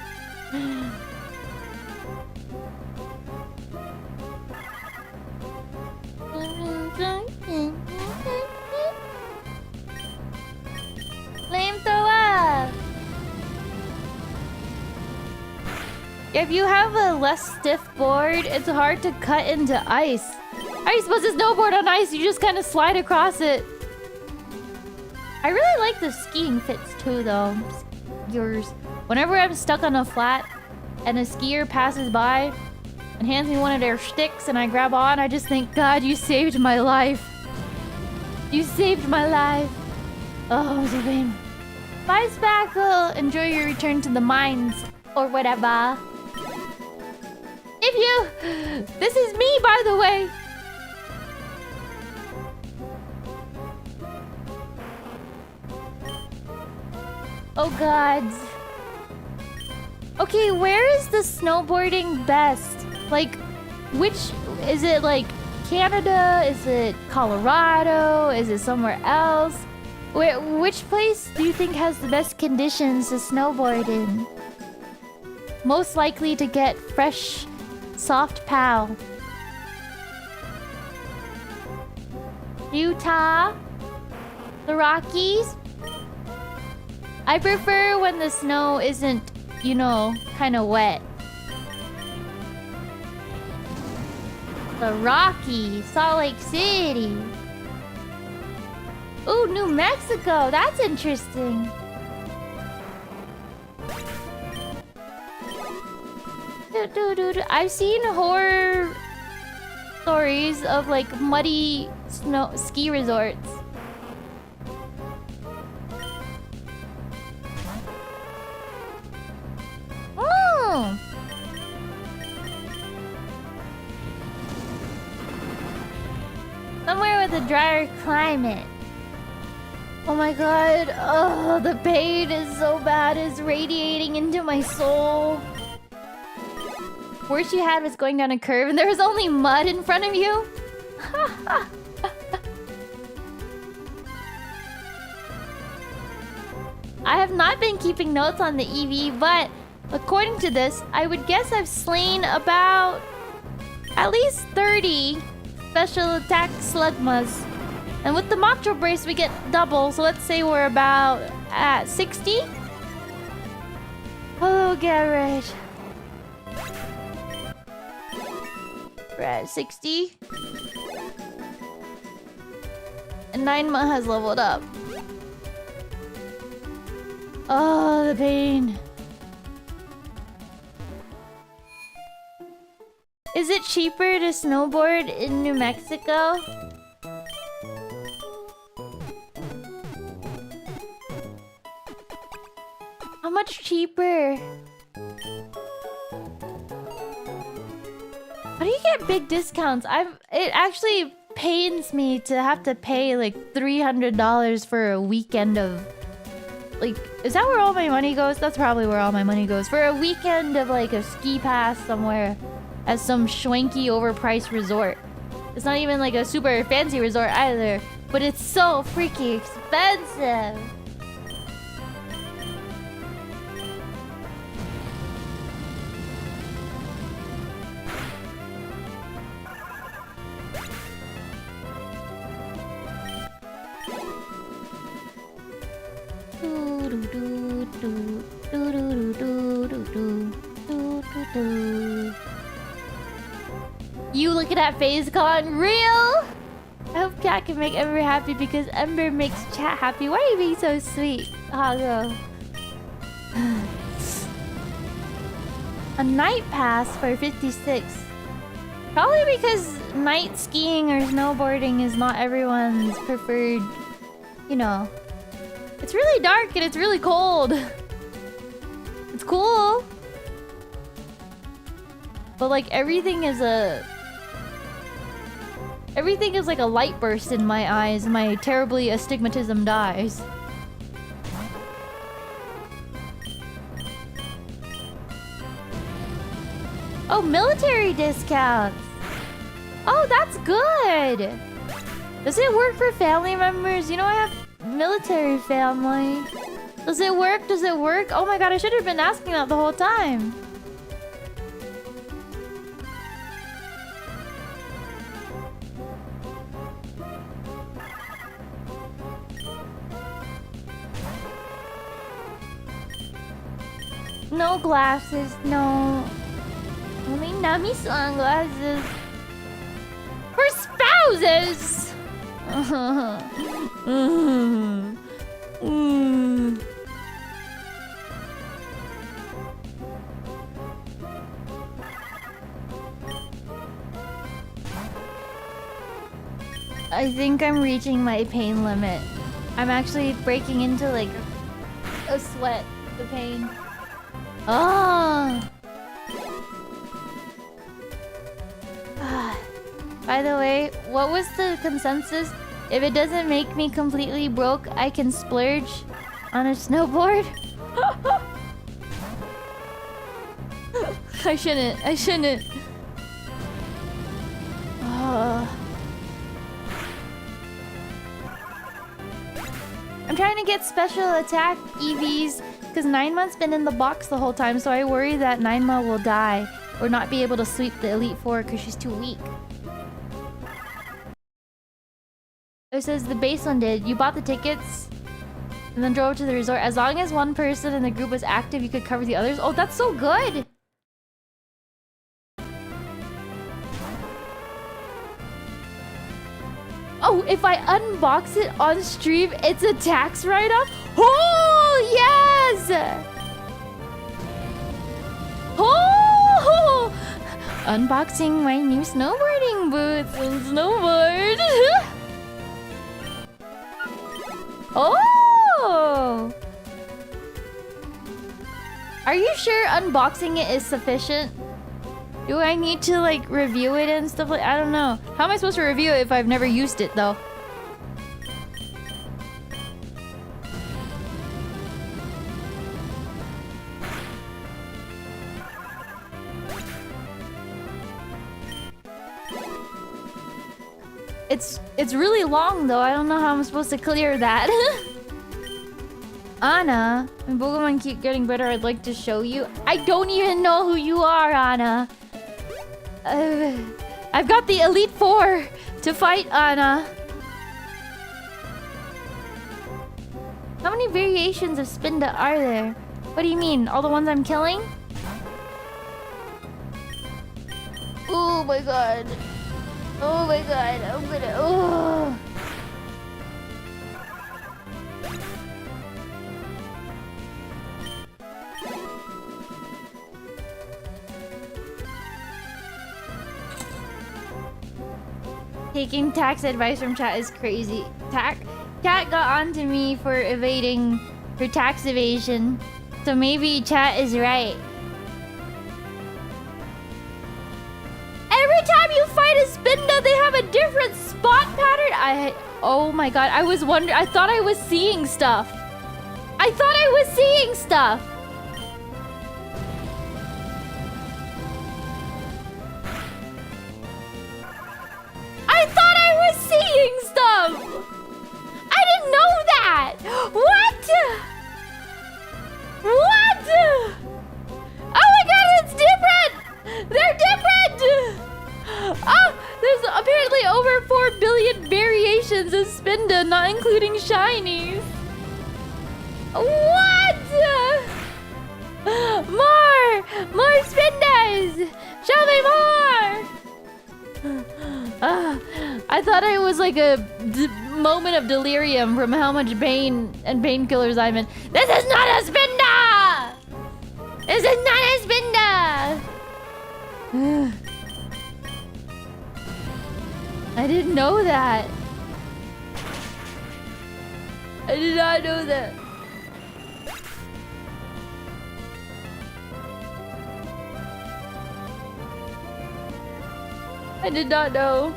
If you have a less stiff board, it's hard to cut into ice. How are you supposed to snowboard on ice? You just kind of slide across it. I really like the skiing fits too, though. Yours. Whenever I'm stuck on a flat and a skier passes by and hands me one of their sticks and I grab on, I just think, God, you saved my life. You saved my life. Oh, Zavine. Bye, Spackle. Enjoy your return to the mines or whatever. If you... This is me, by the way. Oh, gods. Okay, where is the snowboarding best? Like, which... Is it, like, Canada? Is it Colorado? Is it somewhere else? Which place do you think has the best conditions to snowboard in? Most likely to get fresh, soft pow. Utah? The Rockies? I prefer when the snow isn't, you know, kind of wet. The Rockies, Salt Lake City. Ooh, New Mexico. That's interesting. I've seen horror stories of like muddy snow ski resorts. Oh. Somewhere with a drier climate. Oh my god. Oh, the pain is so bad. It's radiating into my soul. Worst you had was going down a curve and there was only mud in front of you? I have not been keeping notes on the EV, but according to this, I would guess I've slain about at least 30 special attack slugmas. And with the macho brace, we get double, so let's say we're about at 60? Hello, Garrett. We're at 60. And Ninema has leveled up. Oh, the pain. Is it cheaper to snowboard in New Mexico? How much cheaper? How do you get big discounts? It actually pains me to have to pay like $300 for a weekend of... Like, is that where all my money goes? That's probably where all my money goes. For a weekend of like a ski pass somewhere at some schwanky overpriced resort. It's not even like a super fancy resort either. But it's so freaking expensive. You looking at FazeCon? Real? I hope Cat can make Ember happy because Ember makes chat happy. Why are you being so sweet, Hago? A night pass for 56. Probably because night skiing or snowboarding is not everyone's preferred, you know. It's really dark and it's really cold. It's cool. But like everything is like a light burst in my eyes. My terribly astigmatism dies. Oh, military discounts. Oh, that's good. Does it work for family members? You know, I have military family. Does it work? Does it work? Oh my god, I should have been asking that the whole time. No glasses, no. Nami sunglasses for spouses. I think I'm reaching my pain limit. I'm actually breaking into like a sweat. The pain. Oh. By the way, what was the consensus? If it doesn't make me completely broke, I can splurge on a snowboard. I shouldn't. I'm trying to get special attack EVs because 9ma's been in the box the whole time, so I worry that 9ma will die or not be able to sweep the Elite Four because she's too weak. It says the base one did. You bought the tickets and then drove to the resort. As long as one person in the group was active, you could cover the others. Oh, that's so good! Oh, if I unbox it on stream, it's a tax write-off? Oh, yes! Oh! Unboxing my new snowboarding boots and snowboard. Oh! Are you sure unboxing it is sufficient? Do I need to like review it and stuff like I don't know. How am I supposed to review it if I've never used it though? It's really long though. I don't know how I'm supposed to clear that. Anna, when Pokemon keep getting better, I'd like to show you. I don't even know who you are, Anna. I've got the Elite Four to fight, Anna. How many variations of Spinda are there? What do you mean? All the ones I'm killing? Oh my god. Oh my god. I'm gonna... Oh. Taking tax advice from chat is crazy. Cat got onto me for evading her tax evasion. So maybe chat is right. Every time you fight a Spinda, they have a different spot pattern. Oh my god, I was wondering. I thought I was seeing stuff. I thought I was seeing stuff. I thought I was seeing stuff! I didn't know that! What? What? Oh my god, it's different! They're different! Oh, there's apparently over 4 billion variations of Spinda, not including shinies. What? More Spindas! Show me more! I thought it was like a moment of delirium from how much pain and painkillers I'm in. This is not a Spinda! This is not a Spinda! I didn't know that. I did not know that. I did not know.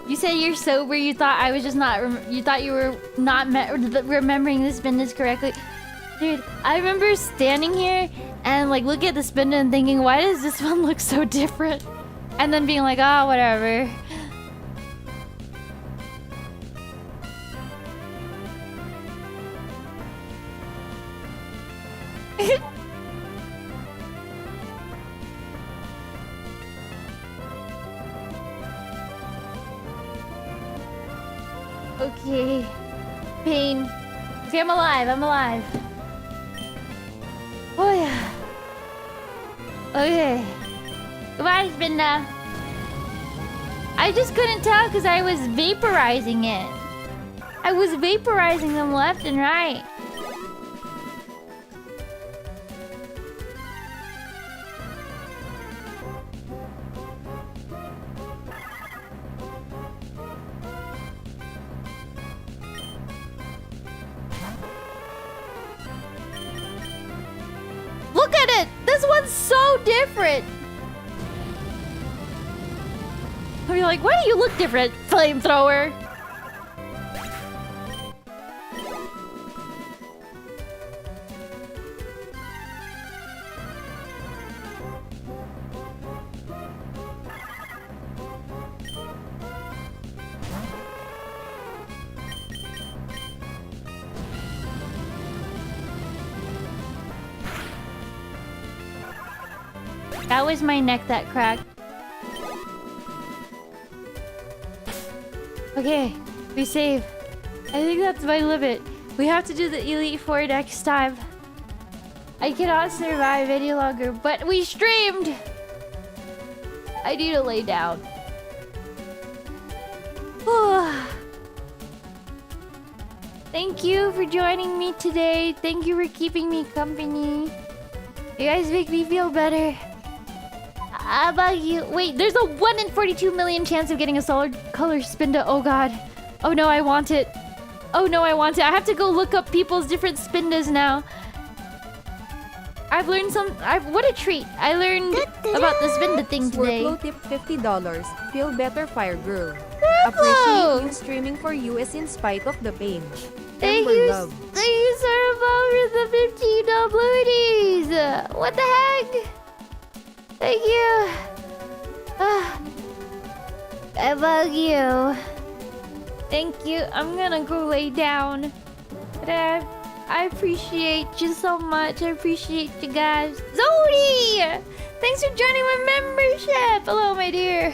You said you're sober. You thought I was just not. You thought you were not remembering the Spindas correctly, dude. I remember standing here and like looking at the Spinda and thinking, why does this one look so different? And then being like, oh, whatever. Okay. Pain. Okay, I'm alive. I'm alive. Oh yeah. Okay. Goodbye, Spinda. I just couldn't tell because I was vaporizing it. I was vaporizing them left and right. Look at it! This one's so different! I'll be like, why do you look different, flamethrower? That was my neck that cracked. Okay, we save. I think that's my limit. We have to do the Elite Four next time. I cannot survive any longer, but we streamed! I need to lay down. Thank you for joining me today. Thank you for keeping me company. You guys make me feel better. How about you? Wait, there's a 1 in 42 million chance of getting a solid color Spinda. Oh god. Oh no, I want it. Oh no, I want it. I have to go look up people's different Spindas now. I've learned what a treat. I learned about the Spinda thing today. Swarflow tip $50. Feel better, Fire Girl. Swarflow! Appreciate you streaming for you is in spite of the pain. Thank Ember you, love. thank you, sir, for the 15 Dabloons. What the heck? Thank you. I bug you. Thank you. I'm gonna go lay down. But I appreciate you so much. I appreciate you guys. Zodi! Thanks for joining my membership. Hello, my dear.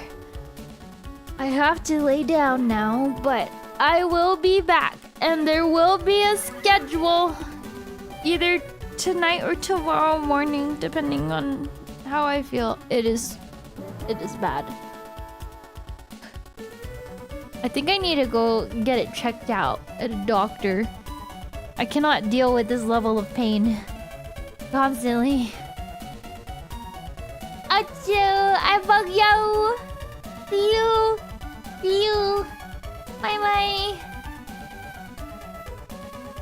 I have to lay down now, but I will be back. And there will be a schedule. Either tonight or tomorrow morning, depending on how I feel. It is bad. I think I need to go get it checked out at a doctor. I cannot deal with this level of pain constantly. Achoo! I bug you! See you! See you! Bye bye!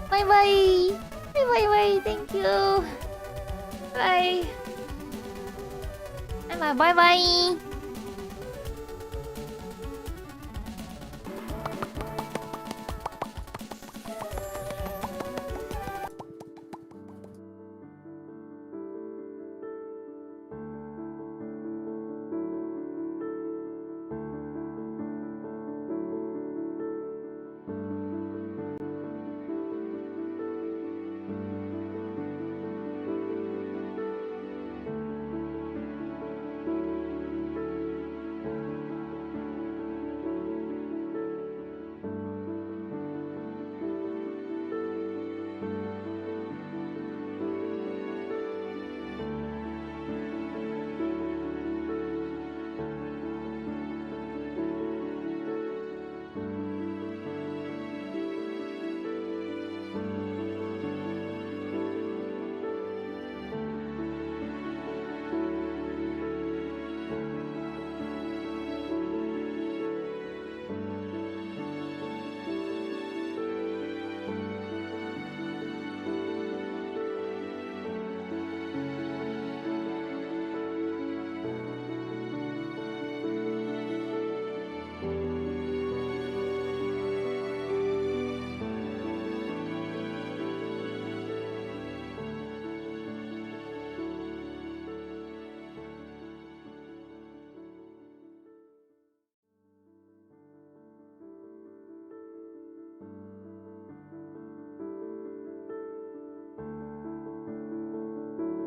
Bye bye! Bye bye bye! Thank you! Bye! Bye bye bye!